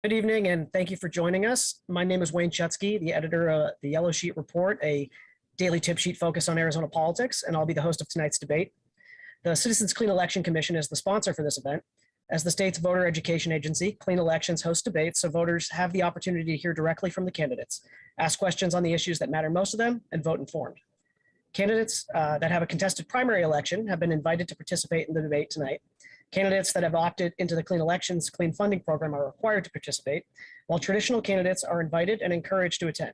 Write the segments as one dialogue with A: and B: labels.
A: Good evening, and thank you for joining us. My name is Wayne Chutsky, the editor of the Yellow Sheet Report, a daily tip sheet focused on Arizona politics, and I'll be the host of tonight's debate. The Citizens Clean Election Commission is the sponsor for this event. As the state's voter education agency, Clean Elections hosts debates so voters have the opportunity to hear directly from the candidates, ask questions on the issues that matter most to them, and vote informed. Candidates that have a contested primary election have been invited to participate in the debate tonight. Candidates that have opted into the Clean Elections Clean Funding Program are required to participate, while traditional candidates are invited and encouraged to attend.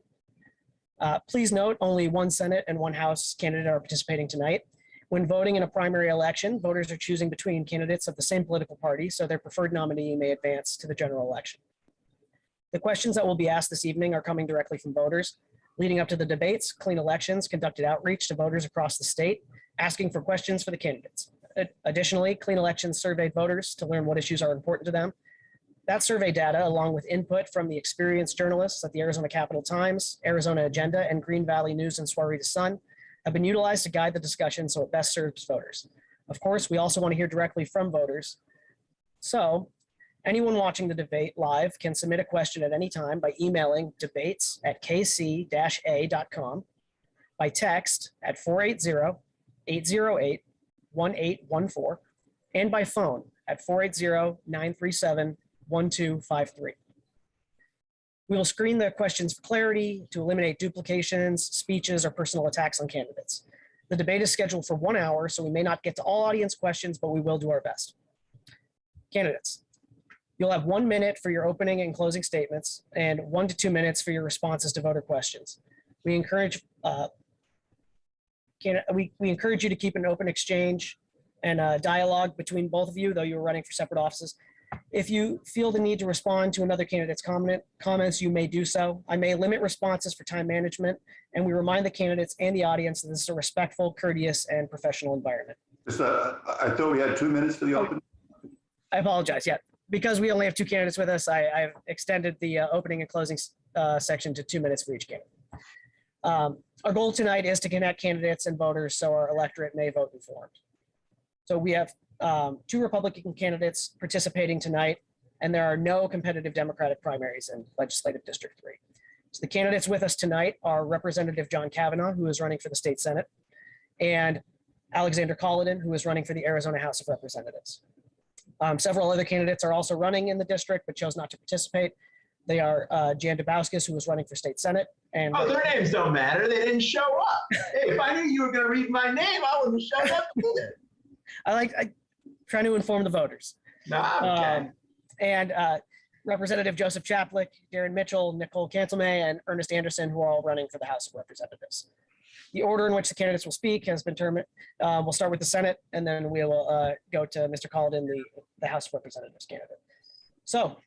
A: Please note, only one Senate and one House candidate are participating tonight. When voting in a primary election, voters are choosing between candidates of the same political party, so their preferred nominee may advance to the general election. The questions that will be asked this evening are coming directly from voters. Leading up to the debates, Clean Elections conducted outreach to voters across the state, asking for questions for the candidates. Additionally, Clean Elections surveyed voters to learn what issues are important to them. That survey data, along with input from the experienced journalists at the Arizona Capital Times, Arizona Agenda, and Green Valley News and Soiree Sun, have been utilized to guide the discussion so it best serves voters. Of course, we also want to hear directly from voters. So anyone watching the debate live can submit a question at any time by emailing debates@kc-a.com, by text at 480-808-1814, and by phone at 480-937-1253. We will screen the questions for clarity to eliminate duplications, speeches, or personal attacks on candidates. The debate is scheduled for 1 hour, so we may not get to all audience questions, but we will do our best. Candidates, you'll have 1 minute for your opening and closing statements and 1 to 2 minutes for your responses to voter questions. We encourage you to keep an open exchange and dialogue between both of you, though you are running for separate offices. If you feel the need to respond to another candidate's comments, you may do so. I may limit responses for time management, and we remind the candidates and the audience that this is a respectful, courteous, and professional environment.
B: I thought we had 2 minutes for the open.
A: I apologize, yeah. Because we only have 2 candidates with us, I've extended the opening and closing section to 2 minutes for each candidate. Our goal tonight is to connect candidates and voters so our electorate may vote informed. So we have 2 Republican candidates participating tonight, and there are no competitive Democratic primaries in Legislative District 3. So the candidates with us tonight are Representative John Kavanaugh, who is running for the state Senate, and Alexander Colladin, who is running for the Arizona House of Representatives. Several other candidates are also running in the district, but chose not to participate. They are Jan Dabauskas, who is running for state Senate. And
C: their names don't matter. They didn't show up. Hey, if I knew you were going to read my name, I wouldn't have showed up either.
A: I trying to inform the voters.
C: No, okay.
A: And Representative Joseph Chaplik, Darren Mitchell, Nicole Cantelmay, and Ernest Anderson, who are all running for the House of Representatives. The order in which the candidates will speak has been determined. We'll start with the Senate, and then we will go to Mr. Colladin, the House of Representatives candidate. So,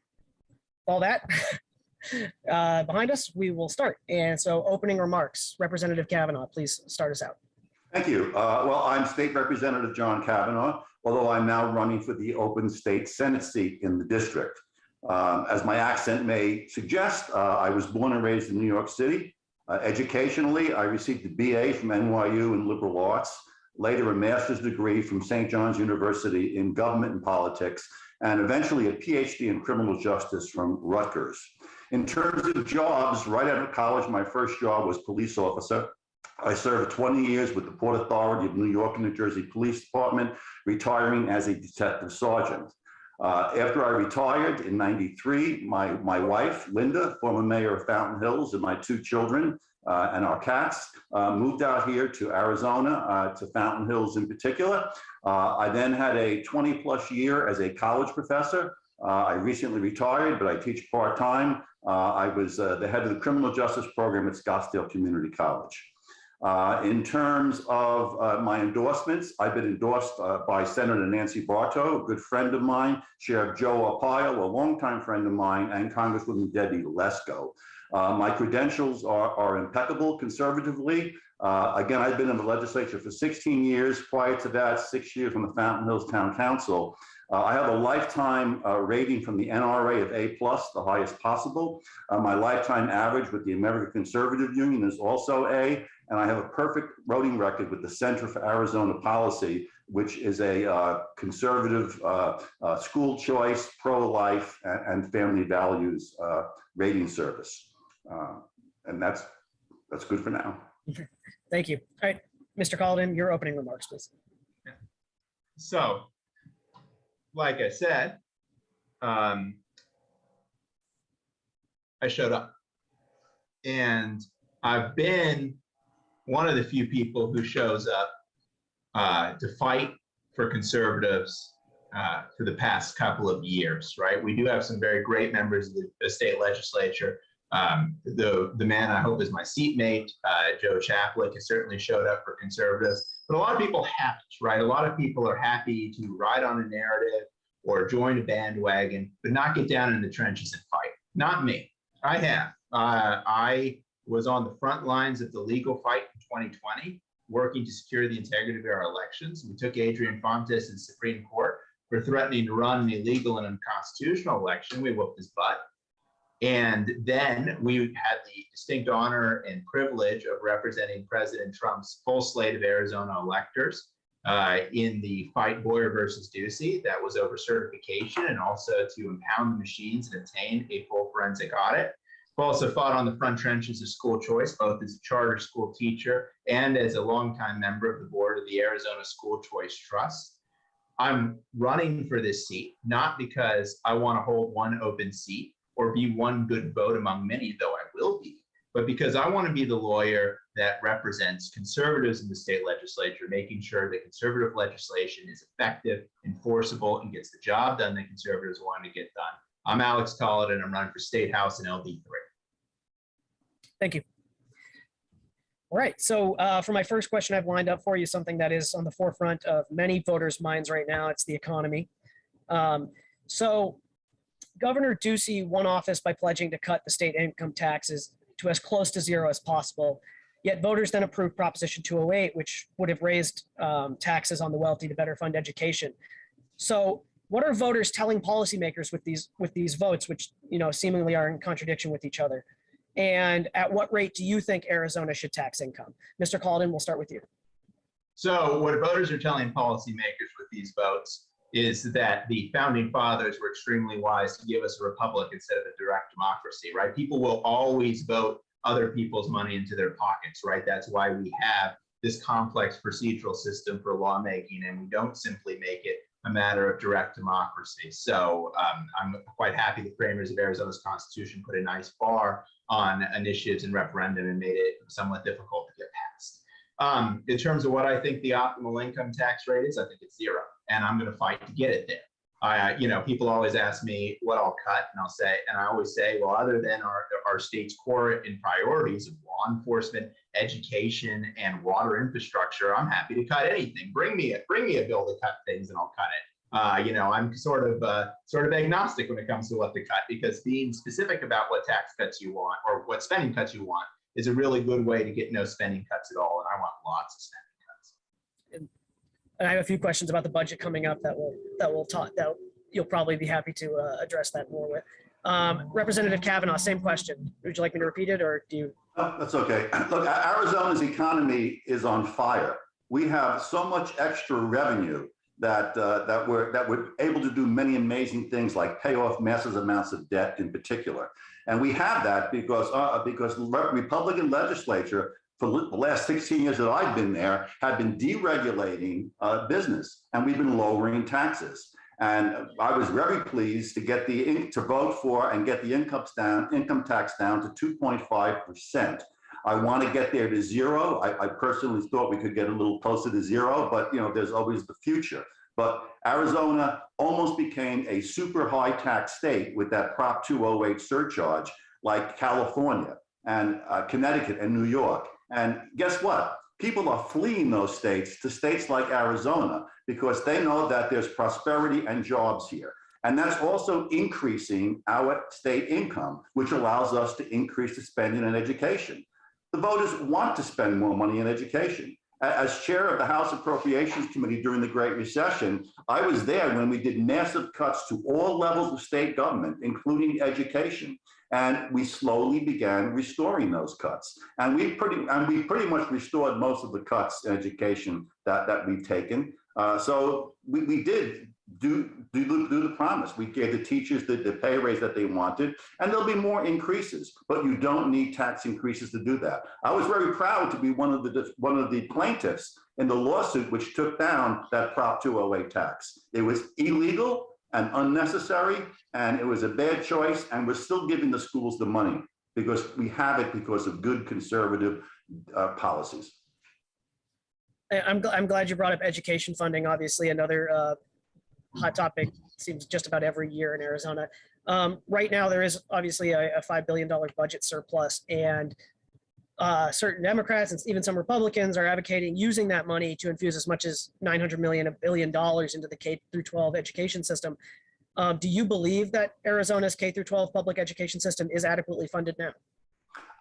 A: all that behind us, we will start. And so, opening remarks, Representative Kavanaugh, please start us out.
B: Thank you. Well, I'm State Representative John Kavanaugh, although I'm now running for the open state Senate seat in the district. As my accent may suggest, I was born and raised in New York City. Educationally, I received a BA from NYU in liberal arts, later a master's degree from St. John's University in government and politics, and eventually a PhD in criminal justice from Rutgers. In terms of jobs, right out of college, my first job was police officer. I served 20 years with the Port Authority of New York and New Jersey Police Department, retiring as a detective sergeant. After I retired in '93, my wife, Linda, former mayor of Fountain Hills, and my 2 children and our cats moved out here to Arizona, to Fountain Hills in particular. I then had a 20-plus year as a college professor. I recently retired, but I teach part-time. I was the head of the criminal justice program at Scottsdale Community College. In terms of my endorsements, I've been endorsed by Senator Nancy Bartow, a good friend of mine, Sheriff Joe Arpaio, a longtime friend of mine, and Congresswoman Debbie Lesko. My credentials are impeccable conservatively. Again, I've been in the legislature for 16 years. Prior to that, 6 years on the Fountain Hills Town Council. I have a lifetime rating from the NRA of A+, the highest possible. My lifetime average with the American Conservative Union is also A, and I have a perfect voting record with the Center for Arizona Policy, which is a conservative school choice, pro-life, and family values rating service. And that's good for now.
A: Thank you. All right, Mr. Colden, your opening remarks, please.
C: So, like I said, I showed up, and I've been one of the few people who shows up to fight for conservatives for the past couple of years, right? We do have some very great members of the state legislature. The man I hope is my seatmate, Joe Chaplick, has certainly showed up for conservatives, but a lot of people haven't, right? A lot of people are happy to ride on a narrative or join a bandwagon, but not get down in the trenches and fight. Not me. I have. I was on the front lines of the legal fight in 2020, working to secure the integrity of our elections. We took Adrian Fontes to the Supreme Court for threatening to run an illegal and unconstitutional election. We whooped his butt. And then we had the distinct honor and privilege of representing President Trump's full slate of Arizona electors in the fight Boyer versus Ducey. That was over certification and also to impound the machines and obtain a full forensic audit. I've also fought on the front trenches of school choice, both as a charter school teacher and as a longtime member of the board of the Arizona School Choice Trust. I'm running for this seat, not because I want to hold one open seat or be one good vote among many, though I will be, but because I want to be the lawyer that represents conservatives in the state legislature, making sure that conservative legislation is effective, enforceable, and gets the job done that conservatives want to get done. I'm Alex Collett, and I'm running for State House in LD3.
A: Thank you. All right, so for my first question, I've lined up for you something that is on the forefront of many voters' minds right now. It's the economy. So Governor Ducey won office by pledging to cut the state income taxes to as close to zero as possible. Yet voters then approved Proposition 208, which would have raised taxes on the wealthy to better fund education. So what are voters telling policymakers with these votes, which seemingly are in contradiction with each other? And at what rate do you think Arizona should tax income? Mr. Colden, we'll start with you.
C: So what voters are telling policymakers with these votes is that the founding fathers were extremely wise to give us a republic instead of a direct democracy, right? People will always vote other people's money into their pockets, right? That's why we have this complex procedural system for lawmaking, and we don't simply make it a matter of direct democracy. So I'm quite happy the framers of Arizona's Constitution put a nice bar on initiatives and referendum and made it somewhat difficult to get passed. In terms of what I think the optimal income tax rate is, I think it's zero, and I'm going to fight to get it there. People always ask me what I'll cut, and I always say, well, other than our state's core and priorities of law enforcement, education, and water infrastructure, I'm happy to cut anything. Bring me a bill to cut things, and I'll cut it. I'm sort of agnostic when it comes to what to cut, because being specific about what tax cuts you want or what spending cuts you want is a really good way to get no spending cuts at all, and I want lots of spending cuts.
A: And I have a few questions about the budget coming up that you'll probably be happy to address that more with. Representative Kavanaugh, same question. Would you like me to repeat it, or do you?
B: Oh, that's okay. Look, Arizona's economy is on fire. We have so much extra revenue that we're able to do many amazing things, like pay off massive amounts of debt in particular. And we have that because the Republican legislature for the last 16 years that I've been there had been deregulating business, and we've been lowering taxes. And I was very pleased to get to vote for and get the income tax down to 2.5%. I want to get there to zero. I personally thought we could get a little closer to zero, but there's always the future. But Arizona almost became a super high tax state with that Prop 208 surcharge, like California and Connecticut and New York. And guess what? People are fleeing those states to states like Arizona because they know that there's prosperity and jobs here. And that's also increasing our state income, which allows us to increase the spending on education. The voters want to spend more money in education. As chair of the House Appropriations Committee during the Great Recession, I was there when we did massive cuts to all levels of state government, including education. And we slowly began restoring those cuts. And we pretty much restored most of the cuts in education that we've taken. So we did do the promise. We gave the teachers the pay raise that they wanted, and there'll be more increases, but you don't need tax increases to do that. I was very proud to be one of the plaintiffs in the lawsuit which took down that Prop 208 tax. It was illegal and unnecessary, and it was a bad choice, and we're still giving the schools the money because we have it because of good conservative policies.
A: I'm glad you brought up education funding. Obviously, another hot topic seems just about every year in Arizona. Right now, there is obviously a $5 billion budget surplus, and certain Democrats and even some Republicans are advocating using that money to infuse as much as $900 million, $1 billion into the K through 12 education system. Do you believe that Arizona's K through 12 public education system is adequately funded now?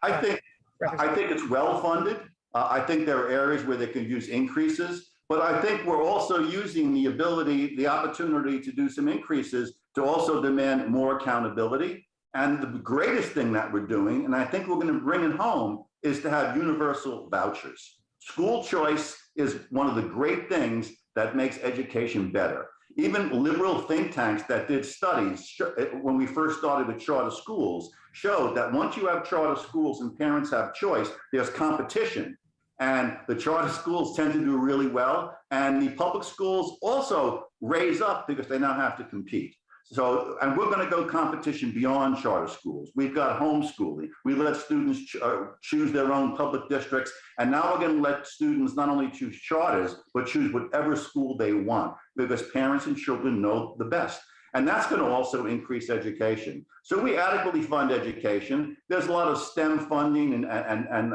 B: I think it's well funded. I think there are areas where they can use increases, but I think we're also using the opportunity to do some increases to also demand more accountability. And the greatest thing that we're doing, and I think we're going to bring it home, is to have universal vouchers. School choice is one of the great things that makes education better. Even liberal think tanks that did studies when we first started with charter schools showed that once you have charter schools and parents have choice, there's competition. And the charter schools tend to do really well. And the public schools also raise up because they now have to compete. So, and we're going to go competition beyond charter schools. We've got homeschooling. We let students choose their own public districts. And now we're going to let students not only choose charters, but choose whatever school they want because parents and children know the best. And that's going to also increase education. So we adequately fund education. There's a lot of STEM funding and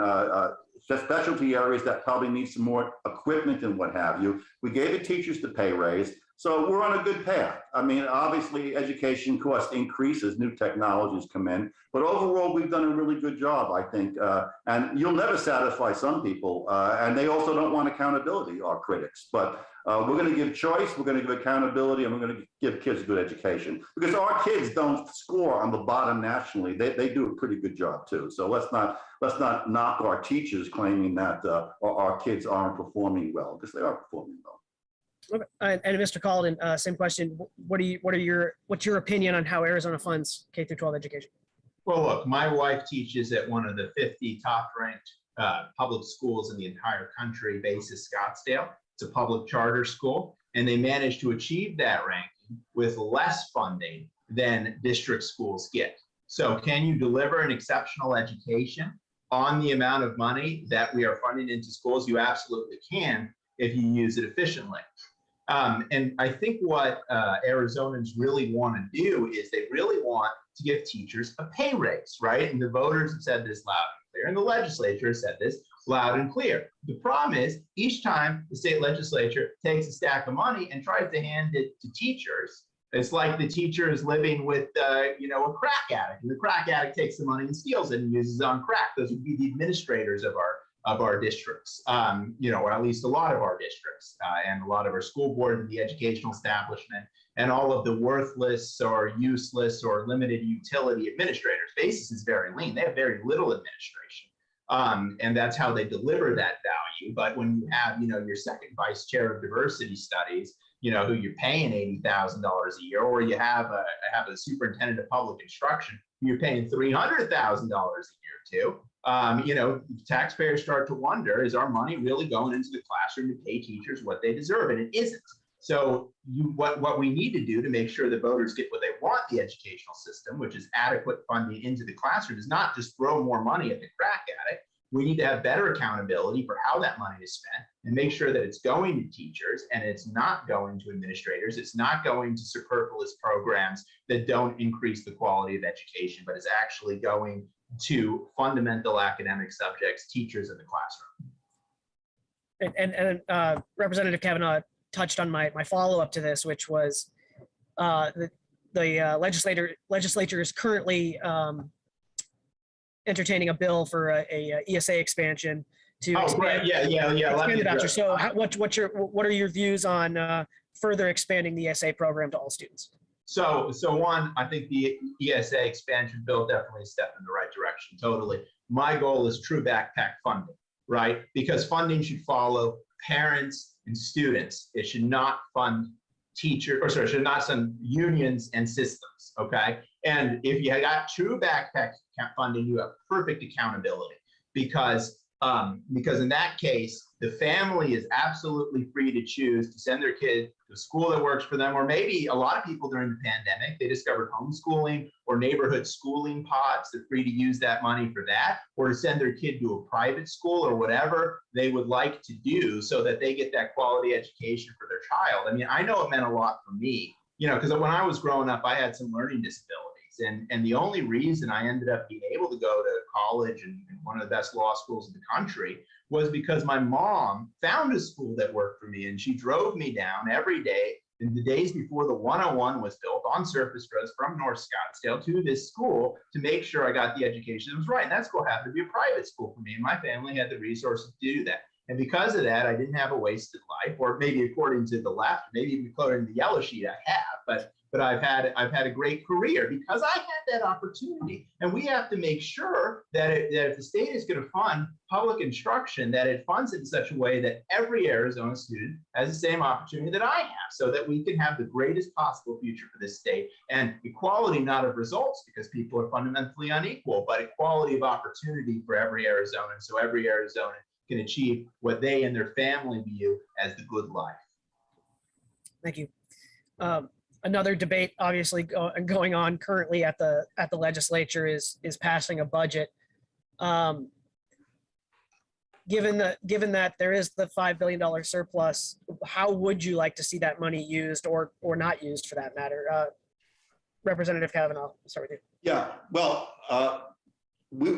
B: specialty areas that probably need some more equipment and what have you. We gave the teachers the pay raise. So we're on a good path. I mean, obviously education cost increases, new technologies come in, but overall we've done a really good job, I think. And you'll never satisfy some people, and they also don't want accountability, our critics. But we're gonna give choice, we're gonna give accountability, and we're gonna give kids good education. Because our kids don't score on the bottom nationally. They do a pretty good job too. So let's not knock our teachers claiming that our kids aren't performing well, because they are performing well.
A: Okay. And Mr. Calden, same question. What's your opinion on how Arizona funds K through 12 education?
C: Well, look, my wife teaches at one of the 50 top ranked public schools in the entire country, Basis Scottsdale. It's a public charter school, and they managed to achieve that ranking with less funding than district schools get. So can you deliver an exceptional education on the amount of money that we are funding into schools? You absolutely can if you use it efficiently. And I think what Arizonans really want to do is they really want to give teachers a pay raise, right? And the voters have said this loud and clear, and the legislature has said this loud and clear. The problem is each time the state legislature takes a stack of money and tries to hand it to teachers, it's like the teacher is living with, a crack addict, and the crack addict takes the money and steals it and uses it on crack. Those would be the administrators of our districts, or at least a lot of our districts, and a lot of our school board and the educational establishment, and all of the worthless or useless or limited utility administrators. Basis is very lean. They have very little administration. And that's how they deliver that value. But when you have, your second vice chair of diversity studies, who you're paying $80,000 a year, or you have a superintendent of public instruction who you're paying $300,000 a year to, taxpayers start to wonder, is our money really going into the classroom to pay teachers what they deserve? And it isn't. So what we need to do to make sure that voters get what they want the educational system, which is adequate funding into the classroom, is not just throw more money at the crack addict. We need to have better accountability for how that money is spent and make sure that it's going to teachers and it's not going to administrators. It's not going to superfluous programs that don't increase the quality of education, but is actually going to fundamental academic subjects, teachers in the classroom.
A: And Representative Kavanaugh touched on my follow-up to this, which was the legislature is currently entertaining a bill for a ESA expansion to expand, expand the voucher. So what are your views on further expanding the ESA program to all students?
C: So one, I think the ESA expansion bill definitely a step in the right direction, totally. My goal is true backpack funding, right? Because funding should follow parents and students. It should not fund it should not fund unions and systems, okay? And if you got true backpack funding, you have perfect accountability because in that case, the family is absolutely free to choose to send their kid to a school that works for them, or maybe a lot of people during the pandemic, they discovered homeschooling or neighborhood schooling pods. They're free to use that money for that, or to send their kid to a private school or whatever they would like to do so that they get that quality education for their child. I mean, I know it meant a lot for me, because when I was growing up, I had some learning disabilities. And the only reason I ended up being able to go to college and one of the best law schools in the country was because my mom found a school that worked for me, and she drove me down every day in the days before the 101 was built on surface roads from North Scottsdale to this school to make sure I got the education that was right. And that school happened to be a private school for me, and my family had the resources to do that. And because of that, I didn't have a wasted life, or maybe according to the left, maybe according to the yellow sheet, I have, but I've had a great career because I had that opportunity. And we have to make sure that if the state is going to fund public instruction, that it funds it in such a way that every Arizona student has the same opportunity that I have, so that we can have the greatest possible future for this state. And equality, not of results, because people are fundamentally unequal, but equality of opportunity for every Arizonan, so every Arizonan can achieve what they and their family view as the good life.
A: Thank you. Another debate, obviously, going on currently at the legislature is passing a budget. Given that there is the $5 billion surplus, how would you like to see that money used or not used, for that matter? Representative Kavanaugh, I'll start with you.
B: Yeah, well,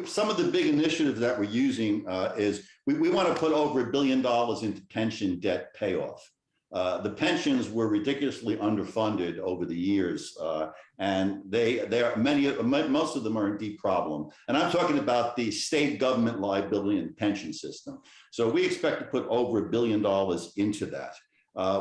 B: some of the big initiatives that we're using is we want to put over $1 billion into pension debt payoff. The pensions were ridiculously underfunded over the years, and most of them are in deep problem. And I'm talking about the state government liability and pension system. So we expect to put over $1 billion into that.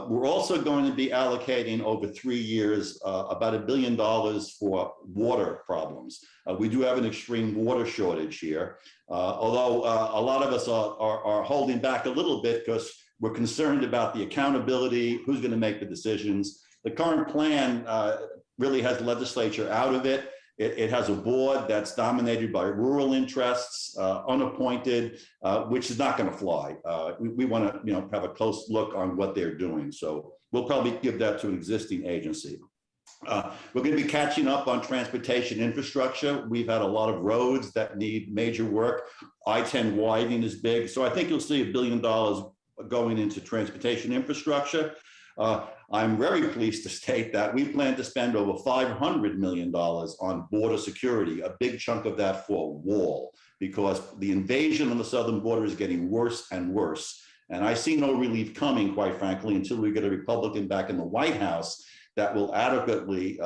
B: We're also going to be allocating over 3 years about $1 billion for water problems. We do have an extreme water shortage here, although a lot of us are holding back a little bit because we're concerned about the accountability, who's going to make the decisions. The current plan really has the legislature out of it. It has a board that's dominated by rural interests, unappointed, which is not going to fly. We want to, have a close look on what they're doing. So we'll probably give that to an existing agency. We're going to be catching up on transportation infrastructure. We've had a lot of roads that need major work. I-10 widening is big. So I think you'll see $1 billion going into transportation infrastructure. I'm very pleased to state that we plan to spend over $500 million on border security, a big chunk of that for a wall, because the invasion on the southern border is getting worse and worse. And I see no relief coming, quite frankly, until we get a Republican back in the White House that will adequately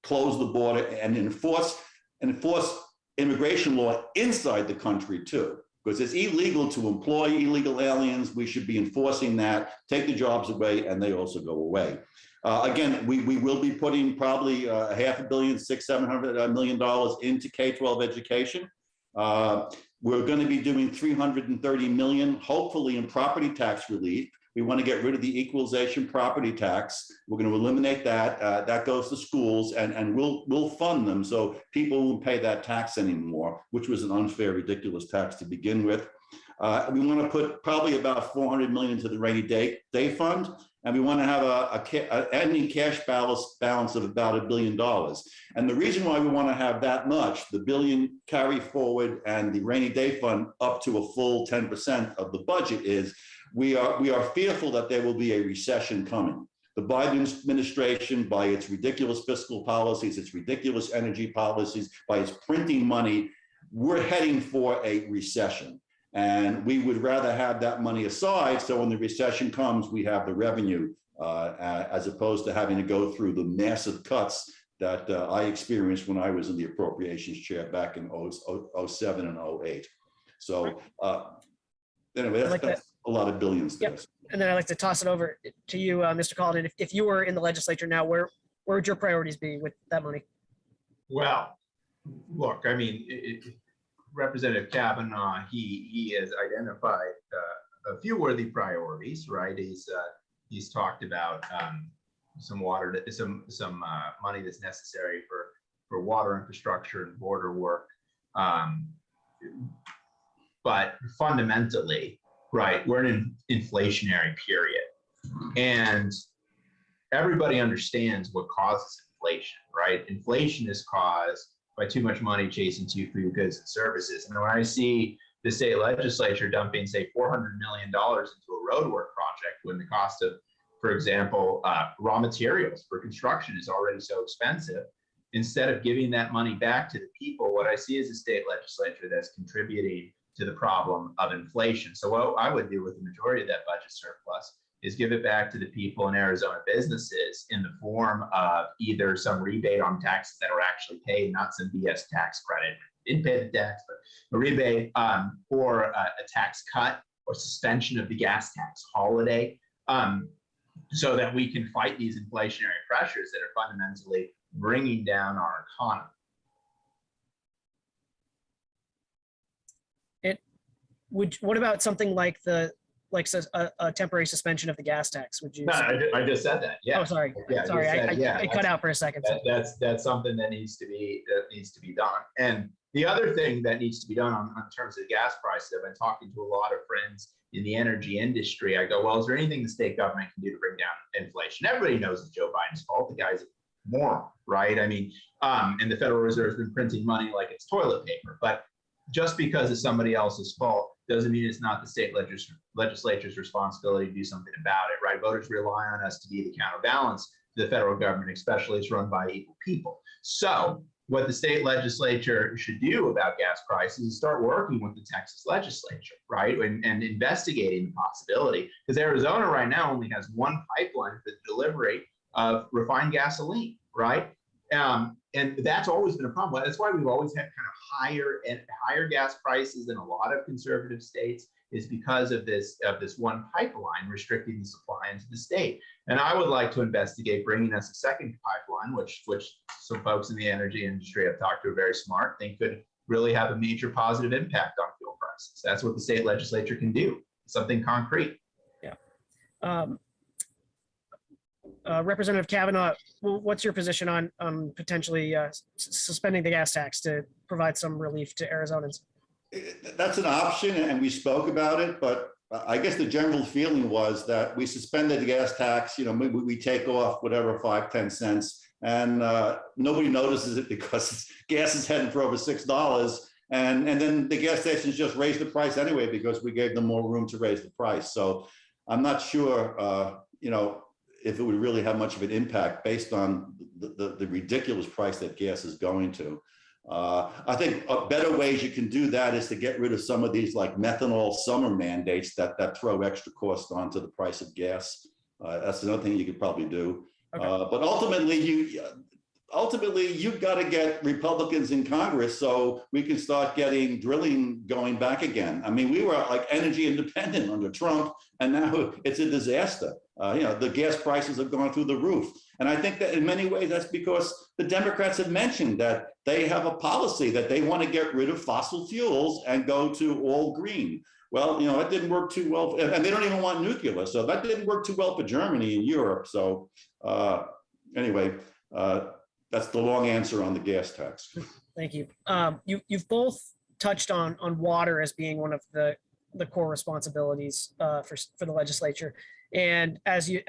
B: close the border and enforce immigration law inside the country too. Because it's illegal to employ illegal aliens. We should be enforcing that, take the jobs away, and they also go away. Again, we will be putting probably $500 million, $600-700 million into K-12 education. We're going to be doing $330 million, hopefully in property tax relief. We want to get rid of the equalization property tax. We're going to eliminate that. That goes to schools, and we'll fund them so people won't pay that tax anymore, which was an unfair, ridiculous tax to begin with. We want to put probably about $400 million into the rainy day fund, and we want to have an ending cash balance of about $1 billion. And the reason why we want to have that much, the billion carry forward and the rainy day fund up to a full 10% of the budget, is we are fearful that there will be a recession coming. The Biden administration, by its ridiculous fiscal policies, its ridiculous energy policies, by its printing money, we're heading for a recession. And we would rather have that money aside so when the recession comes, we have the revenue, as opposed to having to go through the massive cuts that I experienced when I was in the appropriations chair back in 07 and 08. So anyway, that's a lot of billions.
A: Yep. And then I'd like to toss it over to you, Mr. Colleton. If you were in the legislature now, where would your priorities be with that money?
C: Well, look, I mean, Representative Kavanaugh, he has identified a few worthy priorities, right? He's talked about some water, some money that's necessary for water infrastructure and border work. But fundamentally, right, we're in an inflationary period, and everybody understands what causes inflation, right? Inflation is caused by too much money chasing too few goods and services. And when I see the state legislature dumping, say, $400 million into a roadwork project when the cost of, for example, raw materials for construction is already so expensive, instead of giving that money back to the people, what I see is a state legislature that's contributing to the problem of inflation. So what I would do with the majority of that budget surplus is give it back to the people in Arizona businesses in the form of either some rebate on taxes that are actually paid, not some BS tax credit, didn't pay the tax, but a rebate, or a tax cut or suspension of the gas tax holiday, so that we can fight these inflationary pressures that are fundamentally bringing down our economy.
A: What about something like a temporary suspension of the gas tax? Would you?
C: No, I just said that. Yeah.
A: Oh, sorry.
C: Yeah,
A: sorry. I cut out for a second.
C: That's something that needs to be done. And the other thing that needs to be done on terms of gas prices, I've been talking to a lot of friends in the energy industry. I go, well, is there anything the state government can do to bring down inflation? Everybody knows it's Joe Biden's fault. The guy's a moron, right? I mean, and the Federal Reserve has been printing money like it's toilet paper. But just because it's somebody else's fault doesn't mean it's not the state legislature's responsibility to do something about it, right? Voters rely on us to be the counterbalance to the federal government, especially it's run by equal people. So what the state legislature should do about gas prices is start working with the Texas legislature, right? And investigating the possibility, because Arizona right now only has one pipeline for the delivery of refined gasoline, right? And that's always been a problem. That's why we've always had kind of higher gas prices in a lot of conservative states, is because of this one pipeline restricting the supply into the state. And I would like to investigate bringing us a second pipeline, which some folks in the energy industry I've talked to are very smart, think could really have a major positive impact on fuel prices. That's what the state legislature can do, something concrete.
A: Yeah. Representative Kavanaugh, what's your position on potentially suspending the gas tax to provide some relief to Arizonans?
B: That's an option, and we spoke about it, but I guess the general feeling was that we suspended the gas tax, we take off whatever, 5-10 cents, and nobody notices it because gas is heading for over $6. And then the gas stations just raised the price anyway because we gave them more room to raise the price. So I'm not sure, if it would really have much of an impact based on the ridiculous price that gas is going to. I think better ways you can do that is to get rid of some of these like methanol summer mandates that throw extra cost onto the price of gas. That's another thing you could probably do. Okay. But ultimately, you've got to get Republicans in Congress so we can start getting drilling going back again. I mean, we were like energy independent under Trump, and now it's a disaster. The gas prices have gone through the roof. And I think that in many ways, that's because the Democrats have mentioned that they have a policy that they want to get rid of fossil fuels and go to all green. Well, that didn't work too well. And they don't even want nuclear. So that didn't work too well for Germany and Europe. So anyway, that's the long answer on the gas tax.
A: Thank you. You've both touched on water as being one of the core responsibilities for the legislature. And as you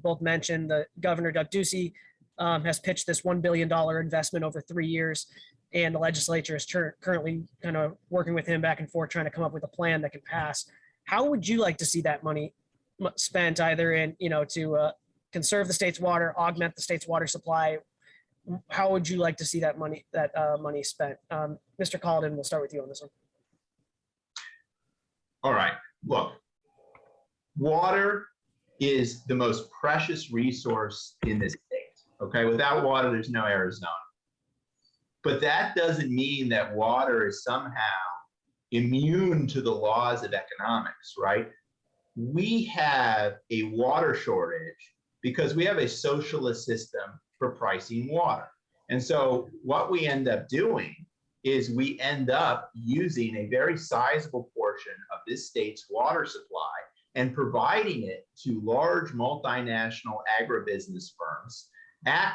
A: both mentioned, the Governor Doug Ducey has pitched this $1 billion investment over 3 years, and the legislature is currently kind of working with him back and forth, trying to come up with a plan that can pass. How would you like to see that money spent, either in to conserve the state's water, augment the state's water supply? How would you like to see that money spent? Mr. Colden, we'll start with you on this one.
C: All right. Look, water is the most precious resource in this state. Okay. Without water, there's no Arizona. But that doesn't mean that water is somehow immune to the laws of economics, right? We have a water shortage because we have a socialist system for pricing water. And so what we end up doing is we end up using a very sizable portion of this state's water supply and providing it to large multinational agribusiness firms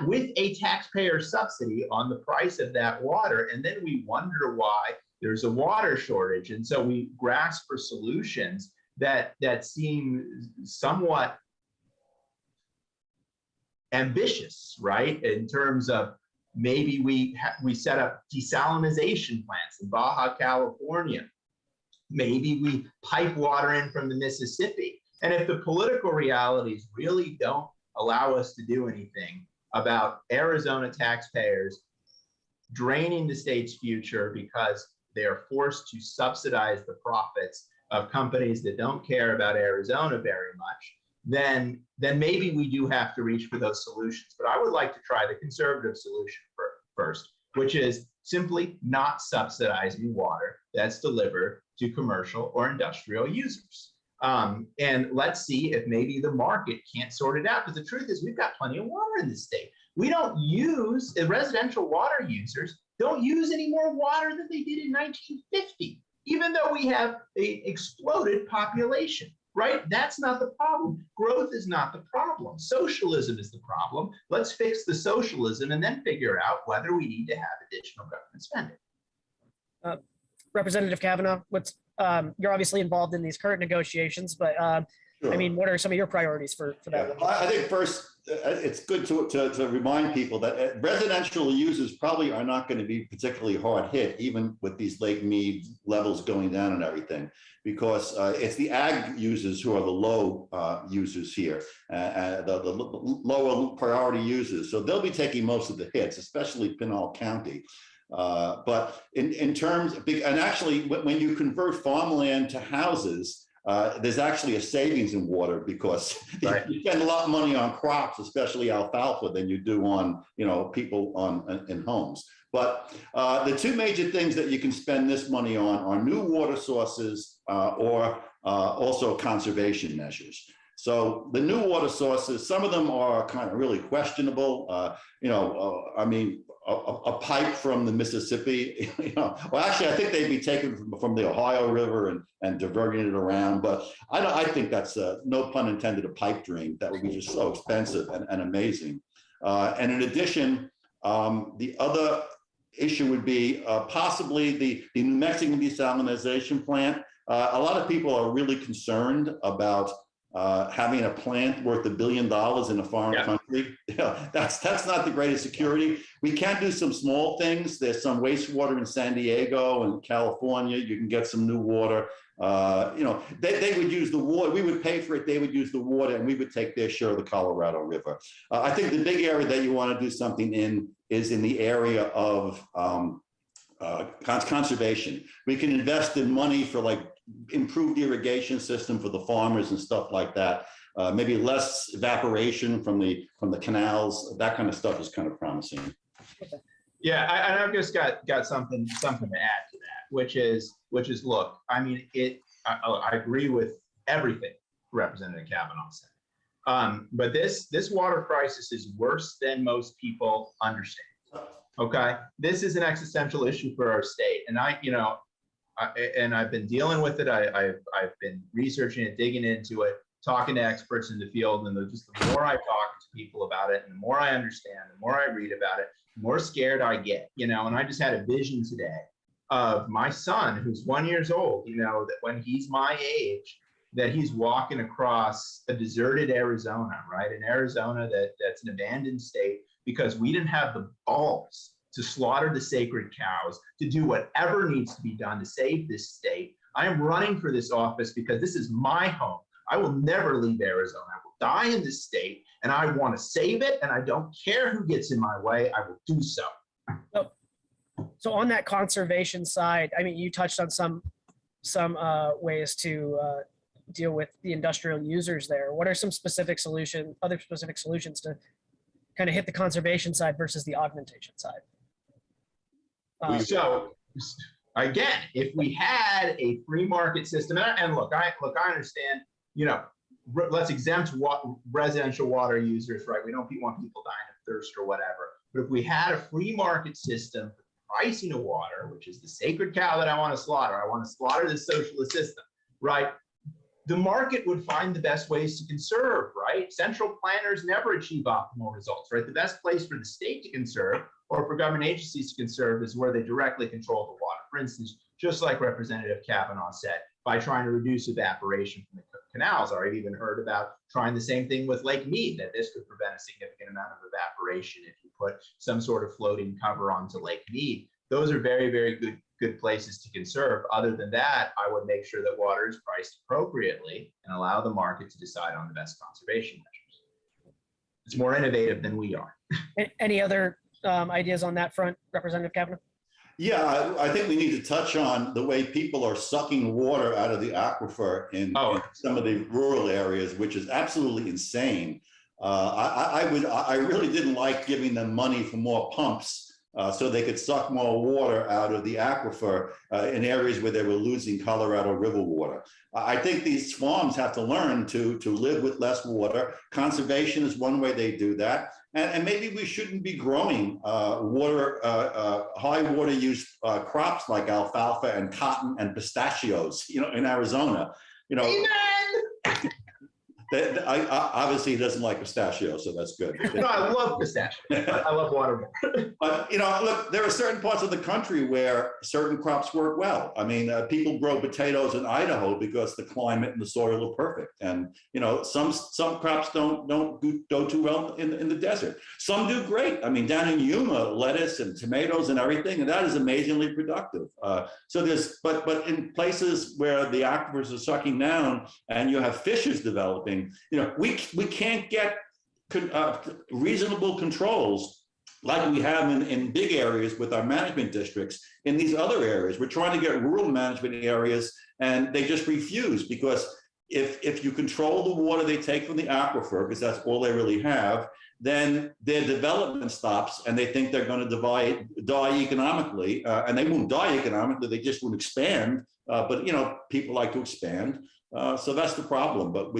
C: with a taxpayer subsidy on the price of that water. And then we wonder why there's a water shortage. And so we grasp for solutions that seem somewhat ambitious, right? In terms of maybe we set up desalination plants in Baja California. Maybe we pipe water in from the Mississippi. And if the political realities really don't allow us to do anything about Arizona taxpayers draining the state's future because they are forced to subsidize the profits of companies that don't care about Arizona very much, then maybe we do have to reach for those solutions. But I would like to try the conservative solution first, which is simply not subsidizing water that's delivered to commercial or industrial users. And let's see if maybe the market can't sort it out. Because the truth is, we've got plenty of water in this state. We don't use, residential water users don't use any more water than they did in 1950, even though we have an exploded population, right? That's not the problem. Growth is not the problem. Socialism is the problem. Let's fix the socialism and then figure out whether we need to have additional government spending.
A: Representative Kavanaugh, you're obviously involved in these current negotiations, but
B: Sure.
A: I mean, what are some of your priorities for that?
B: Yeah, I think first, it's good to remind people that residential users probably are not going to be particularly hard hit, even with these Lake Mead levels going down and everything, because it's the ag users who are the low users here, the lower priority users. So they'll be taking most of the hits, especially Pinal County. But in terms of and actually, when you convert farmland to houses, there's actually a savings in water because
C: Right.
B: you spend a lot of money on crops, especially alfalfa, than you do on people in homes. But the two major things that you can spend this money on are new water sources or also conservation measures. So the new water sources, some of them are kind of really questionable. I mean, a pipe from the Mississippi, well, actually, I think they'd be taken from the Ohio River and diverting it around. But I think that's, no pun intended, a pipe dream. That would be just so expensive and amazing. And in addition, the other issue would be possibly the New Mexican desalination plant. A lot of people are really concerned about having a plant worth $1 billion in a foreign country. That's not the greatest security. We can do some small things. There's some wastewater in San Diego and California. You can get some new water. They would use the water. We would pay for it. They would use the water, and we would take their share of the Colorado River. I think the big area that you want to do something in is in the area of conservation. We can invest in money for like improved irrigation system for the farmers and stuff like that. Maybe less evaporation from the canals. That kind of stuff is kind of promising.
C: Yeah, I've just got something to add to that, which is look, I mean, I agree with everything Representative Kavanaugh said. But this water crisis is worse than most people understand. Okay, this is an existential issue for our state, and I've been dealing with it. I've been researching it, digging into it, talking to experts in the field, and just the more I talk to people about it, and the more I understand, the more I read about it, the more scared I get. And I just had a vision today of my son, who's 1 year old. That when he's my age, that he's walking across a deserted Arizona, right? An Arizona that's an abandoned state because we didn't have the balls to slaughter the sacred cows, to do whatever needs to be done to save this state. I am running for this office because this is my home. I will never leave Arizona. I will die in this state, and I want to save it, and I don't care who gets in my way. I will do so.
A: So on that conservation side, I mean, you touched on some ways to deal with the industrial users there. What are some other specific solutions to kind of hit the conservation side versus the augmentation side?
C: So again, if we had a free market system, and look, I understand, let's exempt residential water users, right? We don't want people dying of thirst or whatever. But if we had a free market system for pricing of water, which is the sacred cow that I want to slaughter. I want to slaughter the socialist system, right? The market would find the best ways to conserve, right? Central planners never achieve optimal results, right? The best place for the state to conserve or for government agencies to conserve is where they directly control the water. For instance, just like Representative Kavanaugh said, by trying to reduce evaporation from the canals. Or I've even heard about trying the same thing with Lake Mead, that this could prevent a significant amount of evaporation if you put some sort of floating cover onto Lake Mead. Those are very, very good places to conserve. Other than that, I would make sure that water is priced appropriately and allow the market to decide on the best conservation measures. It's more innovative than we are.
A: Any other ideas on that front, Representative Kavanaugh?
B: Yeah, I think we need to touch on the way people are sucking water out of the aquifer in some of the rural areas, which is absolutely insane. I really didn't like giving them money for more pumps so they could suck more water out of the aquifer in areas where they were losing Colorado River water. I think these farms have to learn to live with less water. Conservation is one way they do that. And maybe we shouldn't be growing high water use crops like alfalfa and cotton and pistachios, in Arizona.
C: Amen.
B: Obviously, he doesn't like pistachios, so that's good.
C: No, I love pistachios. I love watermelon.
B: But, look, there are certain parts of the country where certain crops work well. I mean, people grow potatoes in Idaho because the climate and the soil are perfect. And, some crops don't do too well in the desert. Some do great. I mean, down in Yuma, lettuce and tomatoes and everything, and that is amazingly productive. But in places where the aquifers are sucking down and you have fishes developing, we can't get reasonable controls like we have in big areas with our management districts in these other areas. We're trying to get rural management areas and they just refuse, because if you control the water they take from the aquifer, because that's all they really have, then their development stops and they think they're going to die economically, and they won't die economically, they just won't expand. But people like to expand. So that's the problem. But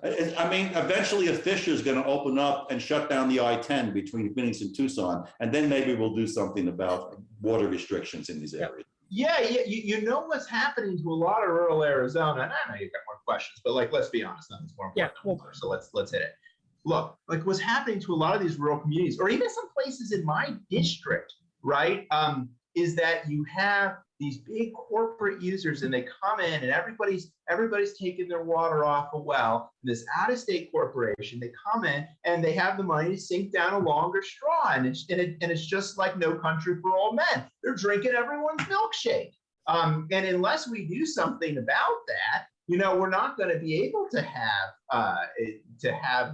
B: eventually a fissure is going to open up and shut down the I-10 between Phoenix and Tucson. And then maybe we'll do something about water restrictions in these areas.
C: Yeah, you know what's happening to a lot of rural Arizona, and I know you've got more questions, but let's be honest, nothing's more important. So let's hit it. Look, what's happening to a lot of these rural communities, or even some places in my district, right, is that you have these big corporate users and they come in and everybody's taking their water off a well. This out-of-state corporation, they come in and they have the money to sink down a longer straw, and it's just like No Country for Old Men. They're drinking everyone's milkshake. And unless we do something about that, we're not going to be able to have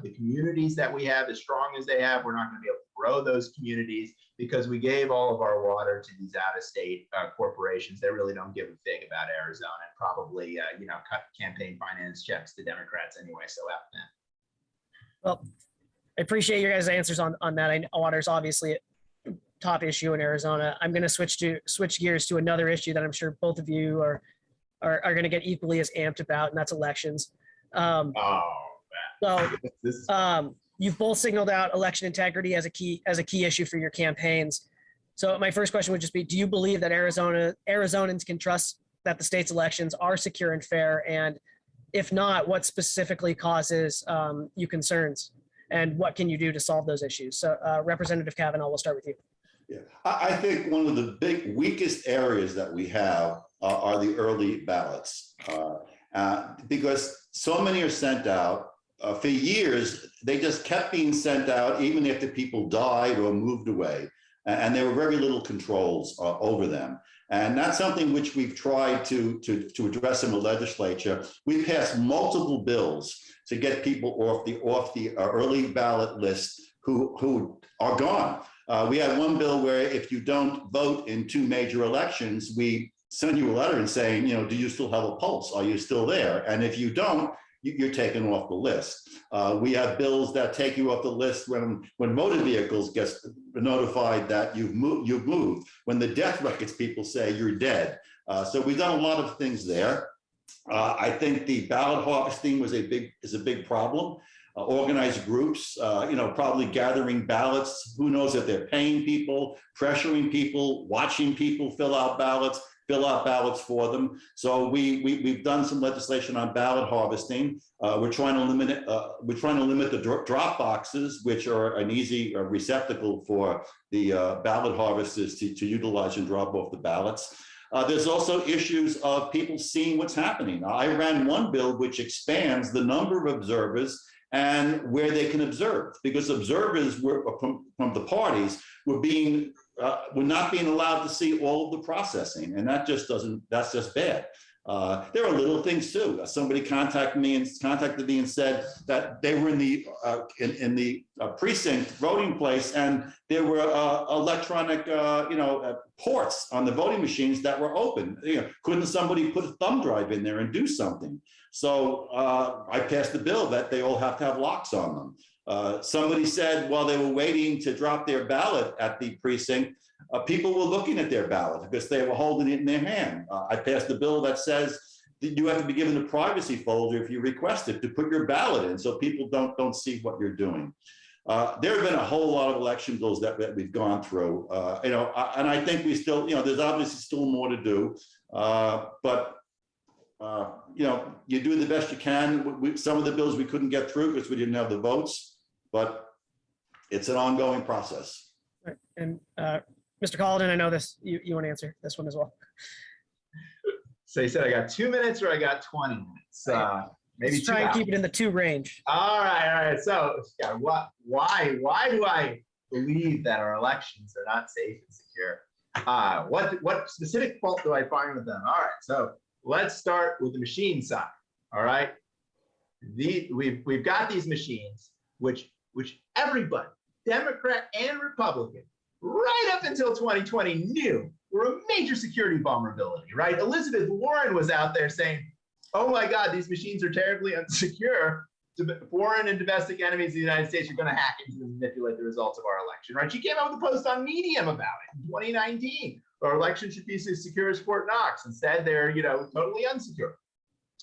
C: the communities that we have as strong as they have. We're not going to be able to grow those communities because we gave all of our water to these out-of-state corporations that really don't give a fig about Arizona and probably, cut campaign finance checks to Democrats anyway. So after that.
A: Well, I appreciate your guys' answers on that. I know water is obviously a top issue in Arizona. I'm going to switch gears to another issue that I'm sure both of you are going to get equally as amped about, and that's elections. You've both signaled out election integrity as a key issue for your campaigns. So my first question would just be, do you believe that Arizonans can trust that the state's elections are secure and fair? And if not, what specifically causes you concerns? And what can you do to solve those issues? So Representative Kavanaugh, we'll start with you.
B: Yeah, I think one of the weakest areas that we have are the early ballots, because so many are sent out. For years, they just kept being sent out even after people died or moved away, and there were very little controls over them. And that's something which we've tried to address in the legislature. We passed multiple bills to get people off the early ballot list who are gone. We had one bill where if you don't vote in two major elections, we send you a letter and saying, do you still have a pulse? Are you still there? And if you don't, you're taken off the list. We have bills that take you off the list when motor vehicles get notified that you've moved. When the death records people say you're dead. So we've done a lot of things there. I think the ballot harvesting is a big problem. organized groups, probably gathering ballots. Who knows if they're paying people, pressuring people, watching people fill out ballots for them. So we've done some legislation on ballot harvesting. We're trying to limit it. We're trying to limit the drop boxes, which are an easy receptacle for the ballot harvesters to utilize and drop off the ballots. There's also issues of people seeing what's happening. I ran one bill which expands the number of observers and where they can observe, because observers were from the parties were not being allowed to see all of the processing, and that's just bad. There are little things too. Somebody contacted me and said that they were in the precinct voting place, and there were electronic ports on the voting machines that were open. Couldn't somebody put a thumb drive in there and do something? So I passed the bill that they all have to have locks on them. Somebody said while they were waiting to drop their ballot at the precinct, people were looking at their ballot because they were holding it in their hand. I passed a bill that says that you have to be given a privacy folder if you request it to put your ballot in, so people don't see what you're doing. There have been a whole lot of election bills that we've gone through, and I think we still, there's obviously still more to do, but you do the best you can. Some of the bills we couldn't get through because we didn't have the votes, but it's an ongoing process.
A: Right. And Mr. Colladin, I know this, you want to answer this one as well.
C: So you said I got 2 minutes or I got 20 minutes? Maybe
A: let's try and keep it in the 2 range.
C: All right. So yeah, why do I believe that our elections are not safe and secure? What specific fault do I find with them? All right. So let's start with the machine side. All right. We've got these machines which everybody, Democrat and Republican, right up until 2020 knew were a major security vulnerability, right? Elizabeth Warren was out there saying, oh my God, these machines are terribly insecure. Foreign and domestic enemies of the United States are going to hack into and manipulate the results of our election, right? She came out with a post on Medium about it in 2019. Our election should be as secure as Fort Knox. Instead, they're, totally unsecure.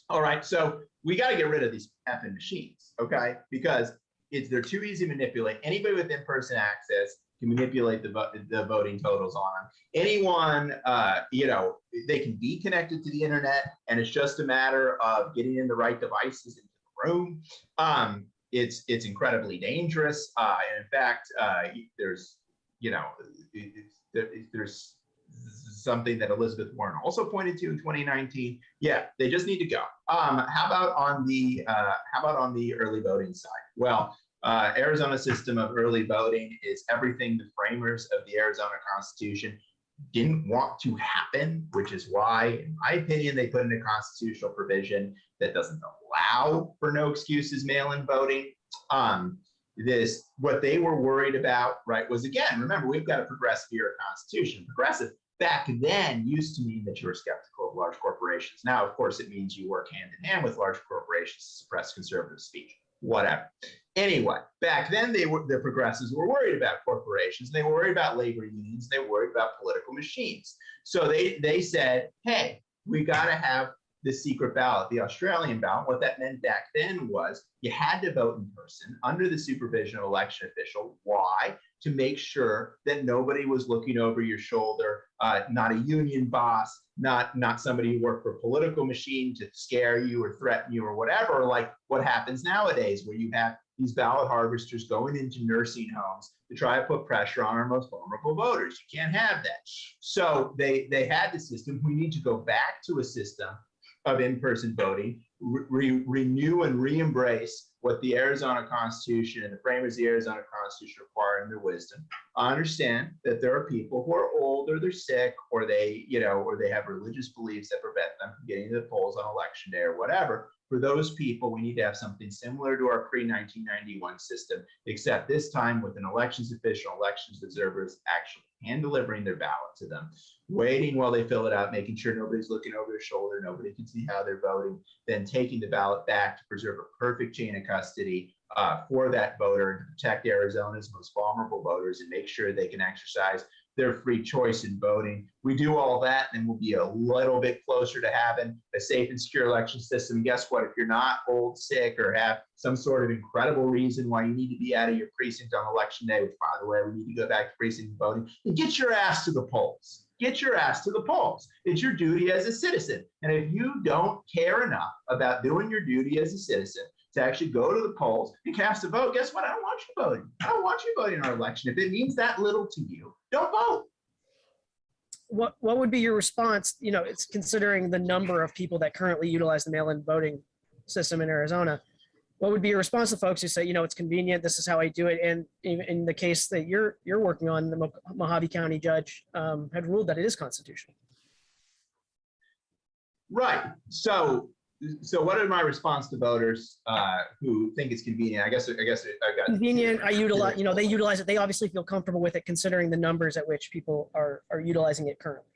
C: All right, so we got to get rid of these effing machines, okay? Because they're too easy to manipulate. Anybody with in-person access can manipulate the voting totals on them. Anyone, they can be connected to the internet, and it's just a matter of getting in the right devices into the room. It's incredibly dangerous. And in fact, there's something that Elizabeth Warren also pointed to in 2019. Yeah, they just need to go. How about on the early voting side? Well, Arizona system of early voting is everything the framers of the Arizona Constitution didn't want to happen, which is why, in my opinion, they put in a constitutional provision that doesn't allow for no excuses mail-in voting. What they were worried about, right, was, again, remember, we've got a progressive era constitution. Progressive back then used to mean that you were skeptical of large corporations. Now, of course, it means you work hand in hand with large corporations to suppress conservative speech, whatever. Anyway, back then the progressives were worried about corporations. They were worried about labor unions. They were worried about political machines. So they said, hey, we got to have the secret ballot, the Australian ballot. What that meant back then was you had to vote in person under the supervision of an election official. Why? To make sure that nobody was looking over your shoulder, not a union boss, not somebody who worked for a political machine to scare you or threaten you or whatever, like what happens nowadays, where you have these ballot harvesters going into nursing homes to try to put pressure on our most vulnerable voters. You can't have that. So they had the system. We need to go back to a system of in-person voting, renew and re-embrace what the Arizona Constitution and the framers of the Arizona Constitution require in their wisdom. Understand that there are people who are old, or they're sick, or they have religious beliefs that prevent them from getting to the polls on election day or whatever. For those people, we need to have something similar to our pre-1991 system, except this time with an elections official, elections observers actually hand delivering their ballot to them, waiting while they fill it out, making sure nobody's looking over their shoulder, nobody can see how they're voting, then taking the ballot back to preserve a perfect chain of custody for that voter and to protect Arizona's most vulnerable voters and make sure they can exercise their free choice in voting. We do all that, and we'll be a little bit closer to having a safe and secure election system. Guess what? If you're not old, sick, or have some sort of incredible reason why you need to be out of your precinct on election day, which, by the way, we need to go back to precinct voting, and get your ass to the polls. Get your ass to the polls. It's your duty as a citizen. And if you don't care enough about doing your duty as a citizen to actually go to the polls and cast a vote, guess what? I don't want you voting. I don't want you voting in our election. If it means that little to you, don't vote.
A: What would be your response? You know, it's considering the number of people that currently utilize the mail-in voting system in Arizona. What would be your response to folks who say, you know, it's convenient, this is how I do it? And in the case that you're working on, the Mojave County judge had ruled that it is constitutional.
C: Right. So what are my response to voters who think it's convenient? I guess I got
A: convenient. I utilize, you know, they utilize it. They obviously feel comfortable with it considering the numbers at which people are utilizing it currently.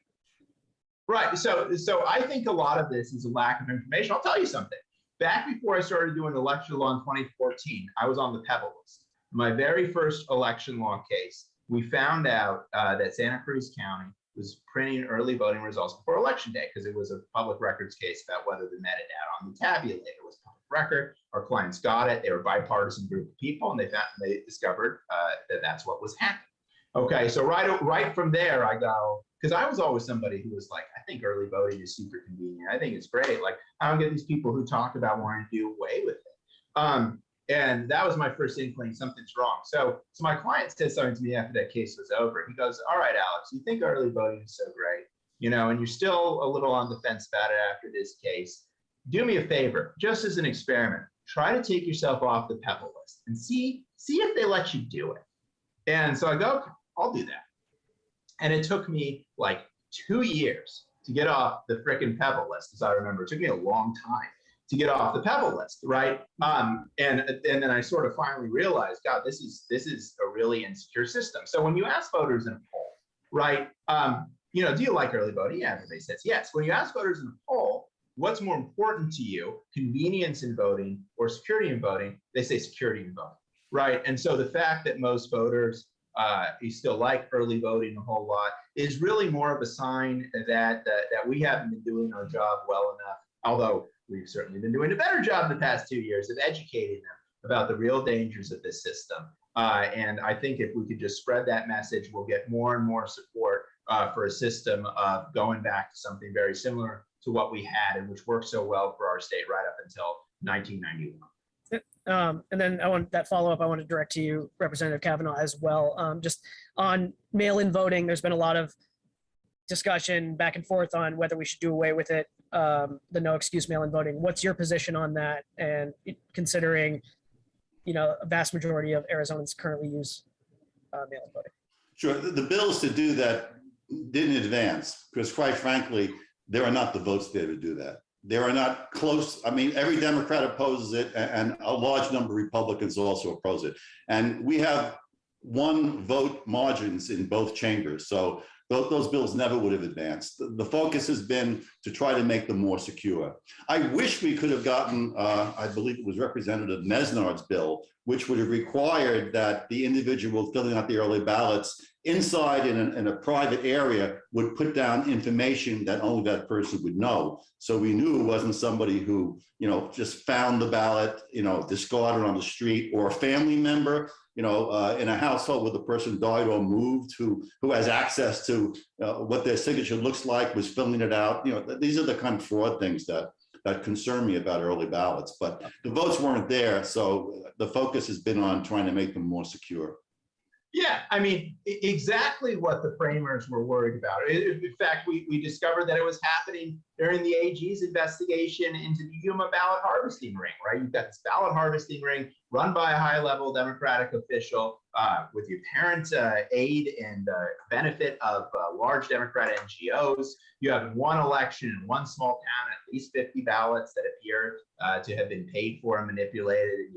C: Right. So I think a lot of this is a lack of information. I'll tell you something. Back before I started doing election law in 2014, I was on the Pebble list. My very first election law case, we found out that Santa Cruz County was printing early voting results before election day because it was a public records case about whether the metadata on the tabulator was public record. Our clients got it. They were a bipartisan group of people, and they discovered that that's what was happening. Okay, so right from there, I go, because I was always somebody who was like, I think early voting is super convenient. I think it's great. Like, I don't get these people who talk about wanting to do away with it. And that was my first inkling, something's wrong. So my client said something to me after that case was over. He goes, all right, Alex, you think early voting is so great, you know, and you're still a little on the fence about it after this case. Do me a favor, just as an experiment, try to take yourself off the Pebble list and see if they let you do it. And so I go, okay, I'll do that. And it took me like 2 years to get off the frickin' Pebble list, as I remember. It took me a long time to get off the Pebble list, right? And then I sort of finally realized, God, this is a really insecure system. So when you ask voters in a poll, right, you know, do you like early voting? Yeah, everybody says yes. When you ask voters in a poll, what's more important to you, convenience in voting or security in voting? They say security in voting, right? And so the fact that most voters you still like early voting a whole lot is really more of a sign that we haven't been doing our job well enough, although we've certainly been doing a better job in the past 2 years of educating them about the real dangers of this system. And I think if we could just spread that message, we'll get more and more support for a system of going back to something very similar to what we had and which worked so well for our state right up until 1991.
A: And then I want that follow-up I want to direct to you, Representative Kavanaugh, as well. Just on mail-in voting, there's been a lot of discussion back and forth on whether we should do away with it, the no excuse mail-in voting. What's your position on that? And considering, you know, a vast majority of Arizonans currently use mail-in voting.
B: Sure. The bills to do that didn't advance because, quite frankly, there are not the votes there to do that. There are not close. I mean, every Democrat opposes it, and a large number of Republicans also oppose it. And we have one vote margins in both chambers. So those bills never would have advanced. The focus has been to try to make them more secure. I wish we could have gotten, I believe it was Representative Mesnard's bill, which would have required that the individual filling out the early ballots inside in a private area would put down information that only that person would know. So we knew it wasn't somebody who, you know, just found the ballot, you know, discarded on the street, or a family member, you know, in a household where the person died or moved, who has access to what their signature looks like, was filling it out. You know, these are the kind of fraud things that concern me about early ballots. But the votes weren't there, so the focus has been on trying to make them more secure.
C: Yeah, I mean, exactly what the framers were worried about. In fact, we discovered that it was happening during the AG's investigation into the Yuma ballot harvesting ring, right? You've got this ballot harvesting ring run by a high-level Democratic official with the apparent aid and benefit of large Democrat NGOs. You have in one election in one small town at least 50 ballots that appear to have been paid for and manipulated. And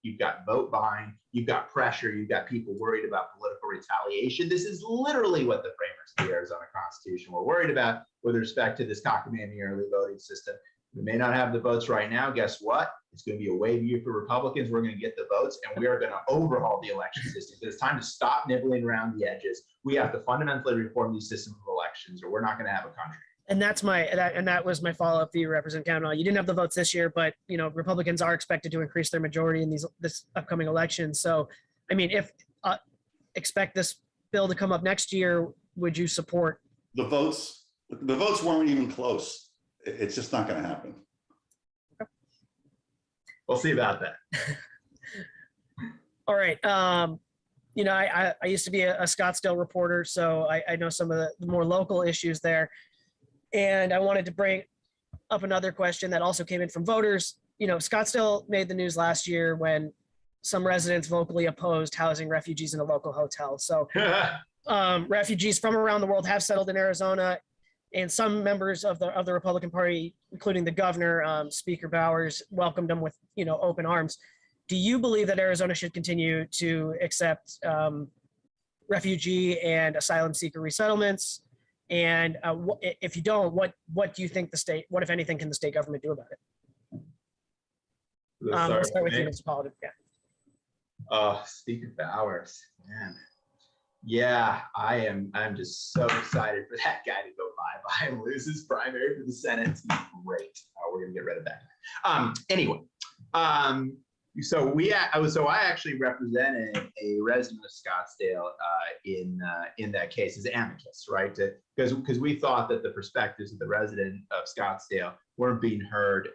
C: you've got vote buying, you've got pressure, you've got people worried about political retaliation. This is literally what the framers of the Arizona Constitution were worried about with respect to this cockamamie early voting system. We may not have the votes right now. Guess what? It's going to be a wave year for Republicans. We're going to get the votes, and we are going to overhaul the election system. It's time to stop nibbling around the edges. We have to fundamentally reform the system of elections, or we're not going to have a country.
A: And that was my follow-up for you, Representative Kavanaugh. You didn't have the votes this year, but Republicans are expected to increase their majority in this upcoming election. So, I mean, if expect this bill to come up next year, would you support
B: the votes? The votes weren't even close. It's just not going to happen.
C: We'll see about that.
A: All right. I used to be a Scottsdale reporter, so I know some of the more local issues there. And I wanted to bring up another question that also came in from voters. Scottsdale made the news last year when some residents vocally opposed housing refugees in a local hotel. So refugees from around the world have settled in Arizona, and some members of the Republican Party, including the governor, Speaker Bowers, welcomed them with open arms. Do you believe that Arizona should continue to accept refugee and asylum seeker resettlements? And if you don't, what do you think what if anything can the state government do about it? Let's start with you, Mr. Pollard. Yeah.
C: Speaker Bowers, man. Yeah, I'm just so excited for that guy to go bye-bye and lose his primary for the Senate. It's great. We're gonna get rid of that. Anyway, so I actually represented a resident of Scottsdale in that case as amicus, right? Because we thought that the perspectives of the resident of Scottsdale weren't being heard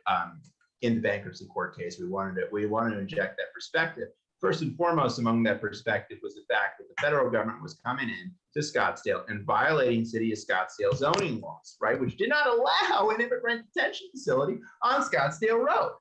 C: in the bankruptcy court case. We wanted to inject that perspective. First and foremost among that perspective was the fact that the federal government was coming in to Scottsdale and violating city of Scottsdale zoning laws, right? Which did not allow an immigrant detention facility on Scottsdale Road.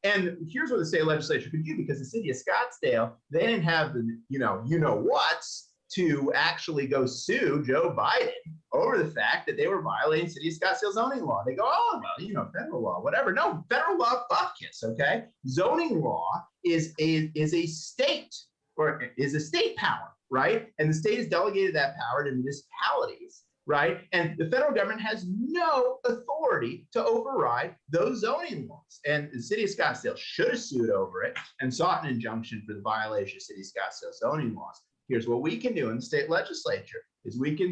C: And here's what the state legislature could do, because the city of Scottsdale, they didn't have the, whats to actually go sue Joe Biden over the fact that they were violating city of Scottsdale zoning law. They go, oh, well, federal law, whatever. No, federal law, fuck yes, okay? Zoning law is a state power, right? And the state has delegated that power to municipalities, right? And the federal government has no authority to override those zoning laws. And the city of Scottsdale should have sued over it and sought an injunction for the violation of city of Scottsdale zoning laws. Here's what we can do in the state legislature is we can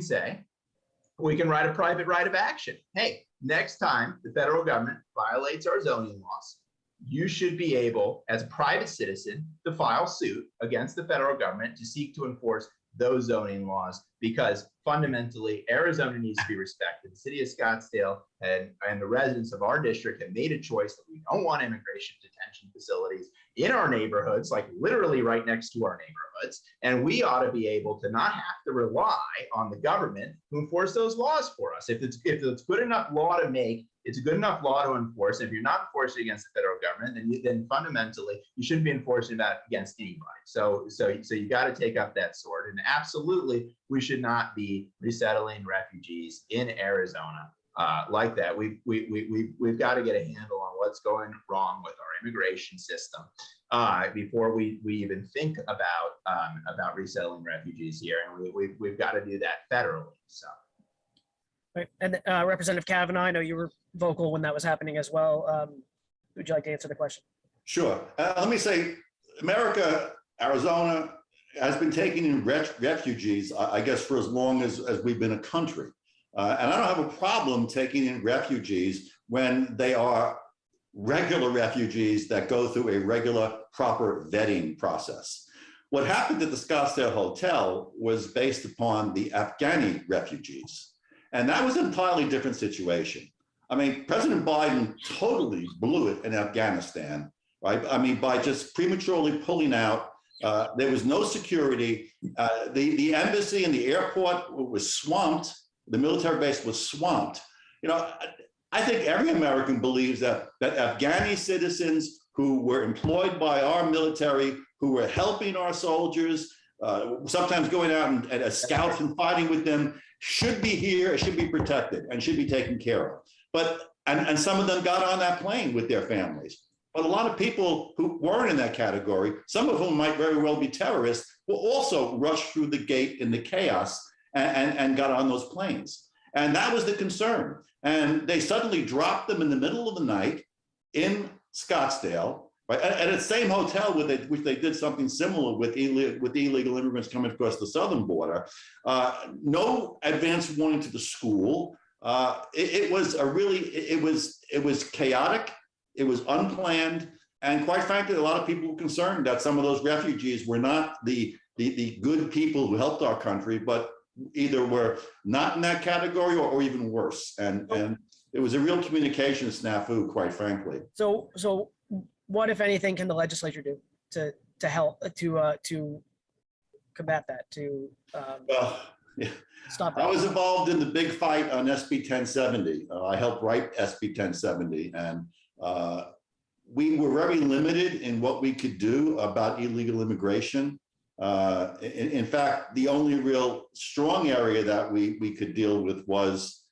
C: write a private right of action. Hey, next time the federal government violates our zoning laws, you should be able, as a private citizen, to file suit against the federal government to seek to enforce those zoning laws, because fundamentally Arizona needs to be respected. The city of Scottsdale and the residents of our district have made a choice that we don't want immigration detention facilities in our neighborhoods, like literally right next to our neighborhoods. And we ought to be able to not have to rely on the government to enforce those laws for us. If it's good enough law to make, it's a good enough law to enforce. And if you're not enforcing against the federal government, then fundamentally you shouldn't be enforcing that against anybody. So you got to take up that sword. And absolutely, we should not be resettling refugees in Arizona like that. We've got to get a handle on what's going wrong with our immigration system before we even think about resettling refugees here. And we've got to do that federally. So.
A: Right. And Representative Kavanaugh, I know you were vocal when that was happening as well. Would you like to answer the question?
B: Sure. Let me say, America, Arizona has been taking in refugees, I guess, for as long as we've been a country. And I don't have a problem taking in refugees when they are regular refugees that go through a regular, proper vetting process. What happened at the Scottsdale Hotel was based upon the Afghani refugees. And that was an entirely different situation. I mean, President Biden totally blew it in Afghanistan, right? I mean, by just prematurely pulling out. There was no security. The embassy and the airport was swamped. The military base was swamped. I think every American believes that Afghani citizens who were employed by our military, who were helping our soldiers, sometimes going out and as scouts and fighting with them, should be here, should be protected, and should be taken care of. And some of them got on that plane with their families. But a lot of people who weren't in that category, some of whom might very well be terrorists, will also rush through the gate in the chaos and got on those planes. And that was the concern. And they suddenly dropped them in the middle of the night in Scottsdale. Right, at the same hotel which they did something similar with illegal immigrants coming across the southern border. No advance warning to the school. It was chaotic. It was unplanned, and quite frankly, a lot of people were concerned that some of those refugees were not the good people who helped our country, but either were not in that category or even worse. And it was a real communication snafu, quite frankly.
A: So what, if anything, can the legislature do to help to combat that, to
B: Well, yeah.
A: stop that?
B: I was involved in the big fight on SB 1070. I helped write SB 1070, and we were very limited in what we could do about illegal immigration. In fact, the only real strong area that we could deal with was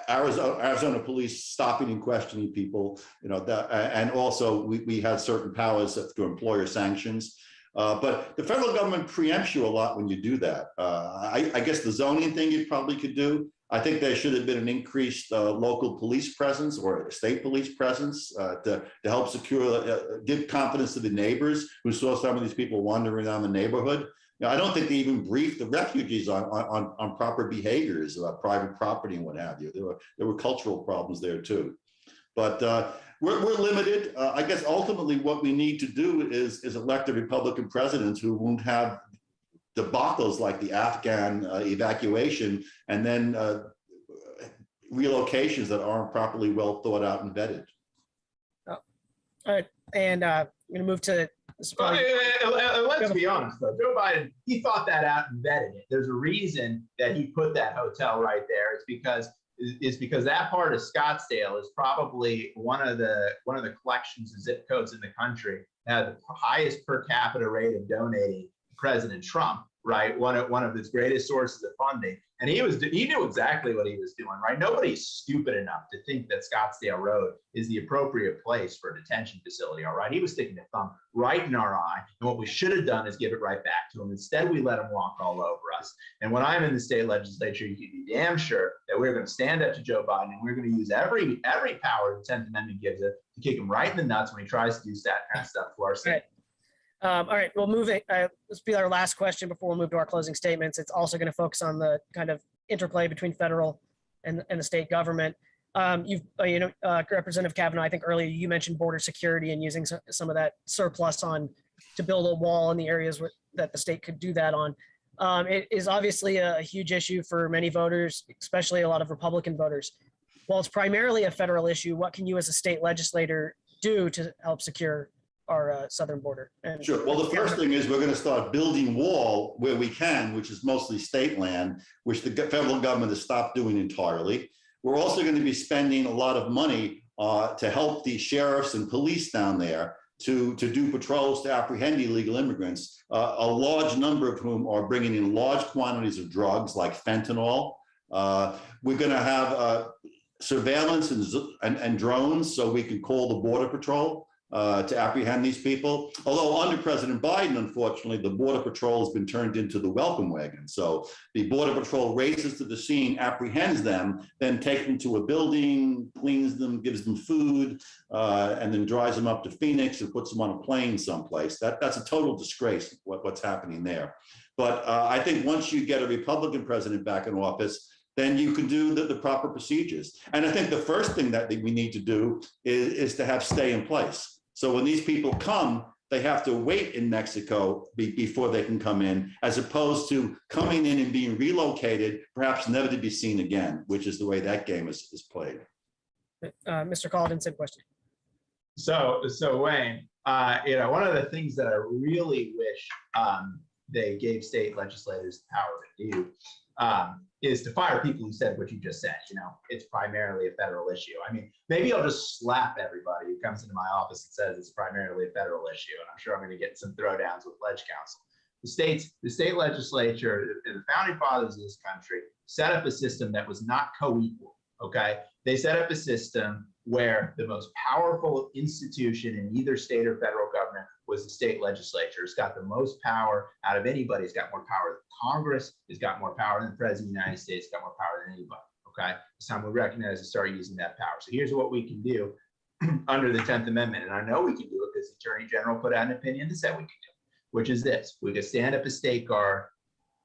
B: Arizona police stopping and questioning people, and also we had certain powers through employer sanctions. But the federal government preempts you a lot when you do that. I guess the zoning thing you probably could do. I think there should have been an increased local police presence or state police presence to help secure, give confidence to the neighbors who saw some of these people wandering around the neighborhood. I don't think they even briefed the refugees on proper behaviors about private property and what have you. There were cultural problems there too. But we're limited. I guess ultimately what we need to do is elect a Republican president who won't have debacles like the Afghan evacuation and then relocations that aren't properly well thought out and vetted.
A: All right, and I'm going to move to.
C: Let's be honest, though. Joe Biden, he thought that out and vetted it. There's a reason that he put that hotel right there. It's because that part of Scottsdale is probably one of the collections of zip codes in the country that had the highest per capita rate of donating to President Trump. Right, one of his greatest sources of funding, and he knew exactly what he was doing. Right, nobody's stupid enough to think that Scottsdale Road is the appropriate place for a detention facility. All right, he was sticking a thumb right in our eye, and what we should have done is give it right back to him. Instead, we let him walk all over us. And when I'm in the state legislature, you can be damn sure that we're going to stand up to Joe Biden, and we're going to use every power the 10th Amendment gives it to kick him right in the nuts when he tries to do that kind of stuff to our state.
A: All right, well, moving. This will be our last question before we move to our closing statements. It's also going to focus on the kind of interplay between federal and the state government. Representative Kavanaugh, I think earlier you mentioned border security and using some of that surplus to build a wall in the areas that the state could do that on. It is obviously a huge issue for many voters, especially a lot of Republican voters. While it's primarily a federal issue, what can you as a state legislator do to help secure our southern border?
B: Sure. Well, the first thing is we're going to start building wall where we can, which is mostly state land, which the federal government has stopped doing entirely. We're also going to be spending a lot of money to help the sheriffs and police down there to do patrols to apprehend illegal immigrants, a large number of whom are bringing in large quantities of drugs like fentanyl. We're going to have surveillance and drones so we can call the Border Patrol to apprehend these people. Although under President Biden, unfortunately, the Border Patrol has been turned into the welcome wagon. So the Border Patrol races to the scene, apprehends them, then takes them to a building, cleans them, gives them food, and then drives them up to Phoenix and puts them on a plane someplace. That's a total disgrace, what's happening there. But I think once you get a Republican president back in office, then you can do the proper procedures. And I think the first thing that we need to do is to have stay in place. So when these people come, they have to wait in Mexico before they can come in, as opposed to coming in and being relocated, perhaps never to be seen again, which is the way that game is played.
A: Mr. Colvin, same question.
C: So Wayne, one of the things that I really wish they gave state legislators the power to do is to fire people who said what you just said. It's primarily a federal issue. I mean, maybe I'll just slap everybody who comes into my office and says it's primarily a federal issue, and I'm sure I'm going to get some throwdowns with Ledge Council. The state legislature, the founding fathers of this country set up a system that was not co-equal. Okay, they set up a system where the most powerful institution in either state or federal government was the state legislature. It's got the most power out of anybody. It's got more power than Congress. It's got more power than the President of the United States. It's got more power than anybody. Okay, it's time we recognize and start using that power. So here's what we can do. under the 10th Amendment. And I know we can do it because the Attorney General put out an opinion that said we could do it, which is this. We could stand up a state guard,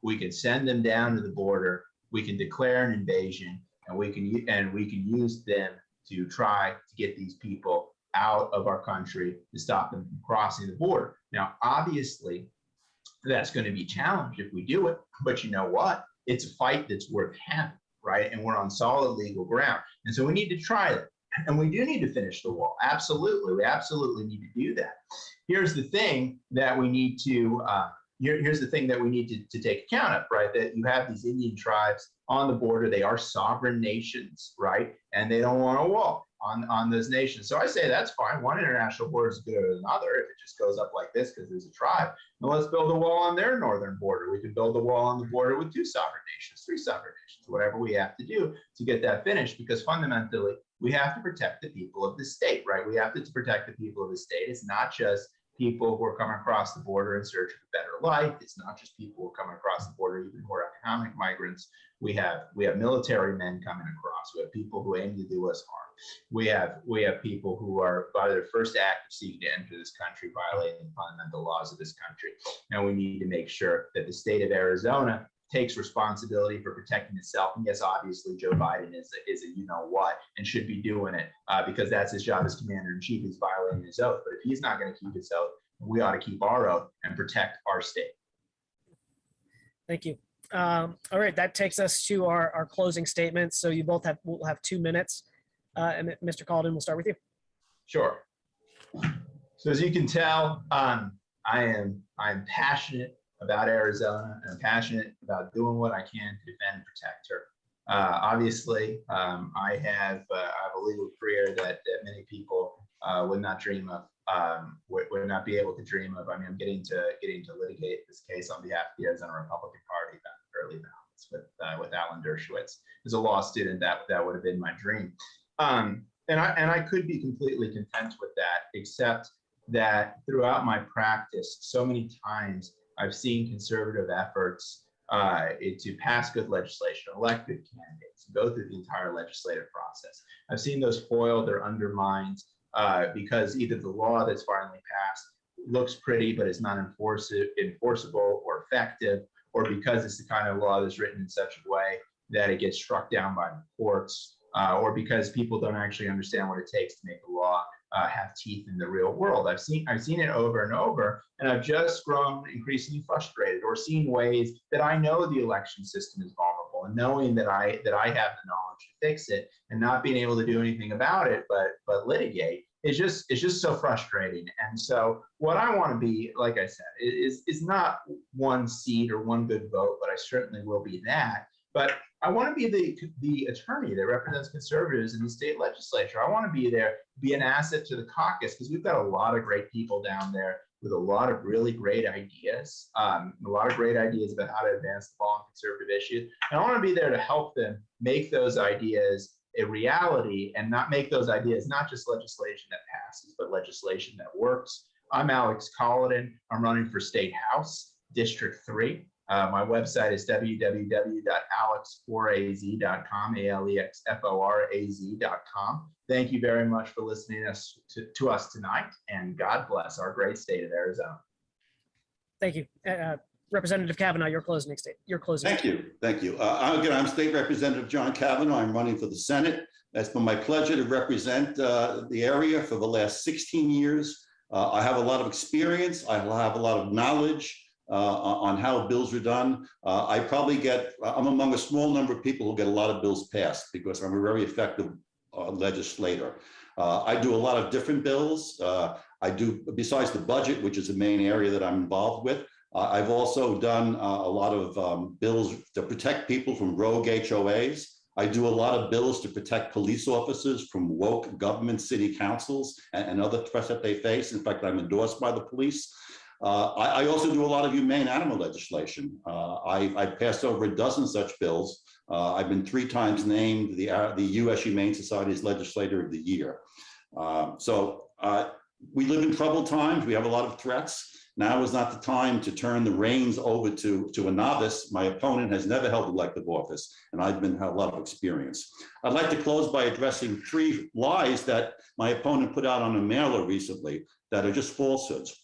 C: we can send them down to the border, we can declare an invasion, and we can use them to try to get these people out of our country to stop them from crossing the border. Now, obviously, that's going to be challenged if we do it, but you know what? It's a fight that's worth having, right? And we're on solid legal ground. And so we need to try it. And we do need to finish the wall. Absolutely. We absolutely need to do that. Here's the thing that we need to take account of, right? That you have these Indian tribes on the border. They are sovereign nations, right? And they don't want to wall on those nations. So I say that's fine. One international border is good as another. If it just goes up like this because there's a tribe, then let's build a wall on their northern border. We could build a wall on the border with 2 sovereign nations, 3 sovereign nations, whatever we have to do to get that finished, because fundamentally we have to protect the people of the state, right? We have to protect the people of the state. It's not just people who are coming across the border in search of a better life. It's not just people who are coming across the border even who are economic migrants. We have military men coming across. We have people who aim to do us harm. We have people who are, by their first act of seeking to enter this country, violating fundamental laws of this country. And we need to make sure that the state of Arizona takes responsibility for protecting itself. And yes, obviously, Joe Biden is a you know what and should be doing it because that's his job as commander in chief. He's violating his oath. But if he's not going to keep his oath, we ought to keep our oath and protect our state.
A: Thank you. All right, that takes us to our closing statements. So you both will have 2 minutes. And Mr. Calden, we'll start with you.
C: Sure. So as you can tell, I'm passionate about Arizona, and I'm passionate about doing what I can to defend and protect her. Obviously, I have a legal career that many people would not dream of, would not be able to dream of. I mean, I'm getting to litigate this case on behalf of the Arizona Republican Party back in the early balance with Alan Dershowitz. As a law student, that would have been my dream. And I could be completely content with that, except that throughout my practice, so many times I've seen conservative efforts to pass good legislation, elect good candidates, go through the entire legislative process. I've seen those foiled or undermined because either the law that's finally passed looks pretty but is not enforceable or effective, or because it's the kind of law that's written in such a way that it gets struck down by the courts, or because people don't actually understand what it takes to make a law have teeth in the real world. I've seen it over and over, and I've just grown increasingly frustrated, or seen ways that I know the election system is vulnerable, and knowing that I have the knowledge to fix it, and not being able to do anything about it, but litigate. It's just so frustrating. And so what I want to be, like I said, is not one seat or one good vote, but I certainly will be that. But I want to be the attorney that represents conservatives in the state legislature. I want to be there, be an asset to the caucus, because we've got a lot of great people down there with a lot of really great ideas, about how to advance the ball on conservative issues. And I want to be there to help them make those ideas a reality, and not make those ideas not just legislation that passes, but legislation that works. I'm Alex Colladin. I'm running for State House, District 3. My website is www.alexforaz.com, ALEXFORAZ.com. Thank you very much for listening to us tonight, and God bless our great state of Arizona.
A: Thank you. Representative Kavanaugh, your closing statement.
B: Thank you. Again, I'm State Representative John Kavanaugh. I'm running for the Senate. It's been my pleasure to represent the area for the last 16 years. I have a lot of experience. I have a lot of knowledge on how bills are done. I'm among a small number of people who get a lot of bills passed because I'm a very effective legislator. I do a lot of different bills. Besides the budget, which is the main area that I'm involved with, I've also done a lot of bills to protect people from rogue HOAs. I do a lot of bills to protect police officers from woke government city councils and other threats that they face. In fact, I'm endorsed by the police. I also do a lot of humane animal legislation. I've passed over a dozen such bills. I've been 3 times named the U.S. Humane Society's Legislator of the Year. We live in troubled times. We have a lot of threats. Now is not the time to turn the reins over to a novice. My opponent has never held elective office, and I've had a lot of experience. I'd like to close by addressing 3 lies that my opponent put out on a mailer recently that are just falsehoods.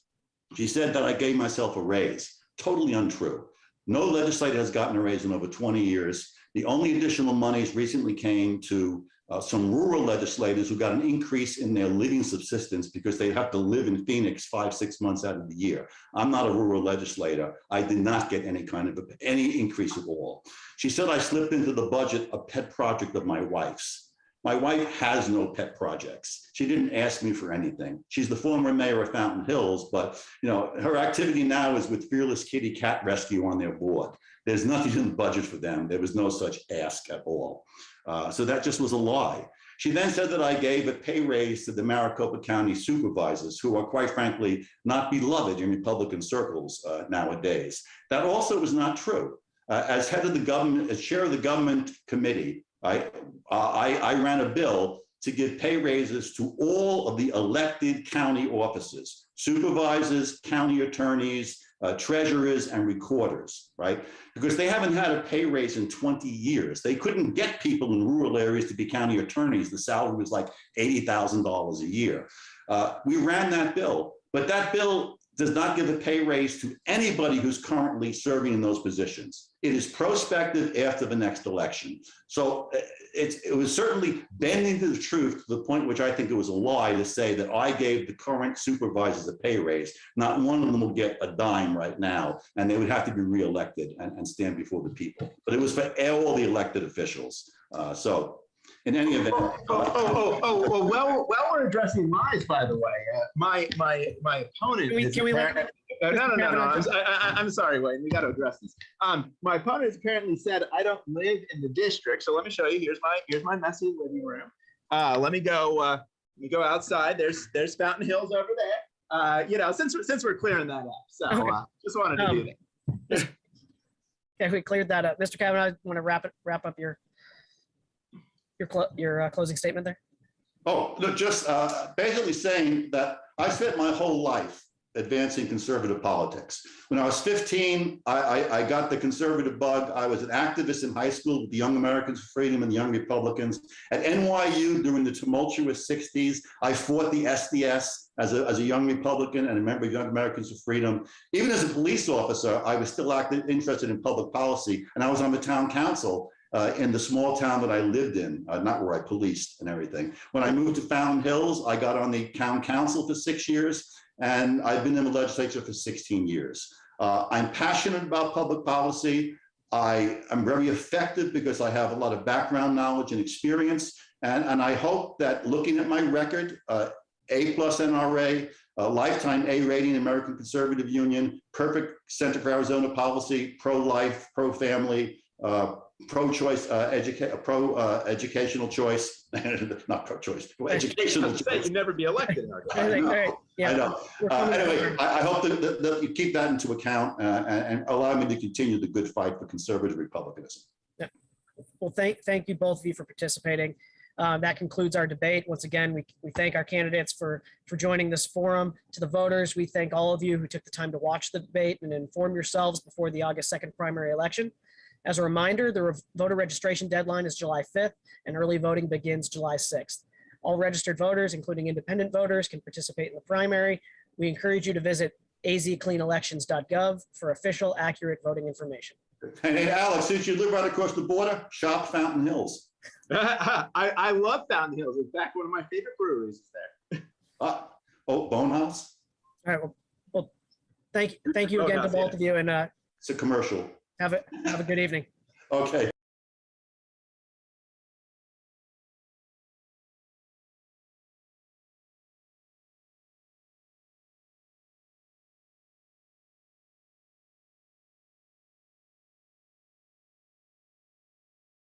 B: She said that I gave myself a raise. Totally untrue. No legislator has gotten a raise in over 20 years. The only additional monies recently came to some rural legislators who got an increase in their living subsistence because they have to live in Phoenix 5-6 months out of the year. I'm not a rural legislator. I did not get any kind of any increase at all. She said I slipped into the budget a pet project of my wife's. My wife has no pet projects. She didn't ask me for anything. She's the former mayor of Fountain Hills, but her activity now is with Fearless Kitty Cat Rescue on their board. There's nothing in the budget for them. There was no such ask at all. So that just was a lie. She then said that I gave a pay raise to the Maricopa County supervisors, who are quite frankly not beloved in Republican circles nowadays. That also was not true. As head of the government, as chair of the government committee, I ran a bill to give pay raises to all of the elected county officers, supervisors, county attorneys, treasurers, and recorders, right? Because they haven't had a pay raise in 20 years. They couldn't get people in rural areas to be county attorneys. The salary was like $80,000 a year. We ran that bill, but that bill does not give a pay raise to anybody who's currently serving in those positions. It is prospective after the next election. So it was certainly bending to the truth to the point which I think it was a lie to say that I gave the current supervisors a pay raise. Not one of them will get a dime right now, and they would have to be reelected and stand before the people. But it was for all the elected officials. So in any event.
C: Well, we're addressing lies, by the way. My opponent is I'm sorry, Wayne. We got to address this. My opponent has apparently said I don't live in the district. So let me show you. Here's my messy living room. Let me go outside. There's Fountain Hills over there. Since we're clearing that up. So just wanted to do that.
A: Okay, we cleared that up. Mr. Kavanaugh, want to wrap up your closing statement there?
B: Oh, no, just basically saying that I spent my whole life advancing conservative politics. When I was 15, I got the conservative bug. I was an activist in high school with the Young Americans for Freedom and the Young Republicans. At NYU during the tumultuous 60s, I fought the SDS as a young Republican and a member of Young Americans for Freedom. Even as a police officer, I was still interested in public policy, and I was on the town council in the small town that I lived in, not where I policed and everything. When I moved to Fountain Hills, I got on the town council for 6 years, and I've been in the legislature for 16 years. I'm passionate about public policy. I am very effective because I have a lot of background knowledge and experience, and I hope that looking at my record, A+ NRA, lifetime A rating, American Conservative Union, perfect Center for Arizona policy, pro-life, pro-family, pro-choice, educational choice, not pro-choice, educational choice.
C: You'd never be elected in our
B: I know.
A: Yeah.
B: I know. Anyway, I hope that you keep that into account and allow me to continue the good fight for conservative republicanism.
A: Yeah. Well, thank you both of you for participating. That concludes our debate. Once again, we thank our candidates for joining this forum. To the voters, we thank all of you who took the time to watch the debate and inform yourselves before the August 2nd primary election. As a reminder, the voter registration deadline is July 5th, and early voting begins July 6th. All registered voters, including independent voters, can participate in the primary. We encourage you to visit azcleanelections.gov for official, accurate voting information.
B: Hey, Alex, since you live right across the border, shop Fountain Hills.
C: I love Fountain Hills. In fact, one of my favorite breweries is there.
B: Bonehouse?
A: All right. Well, thank you again to both of you, and
B: It's a commercial.
A: have a good evening.
B: Okay.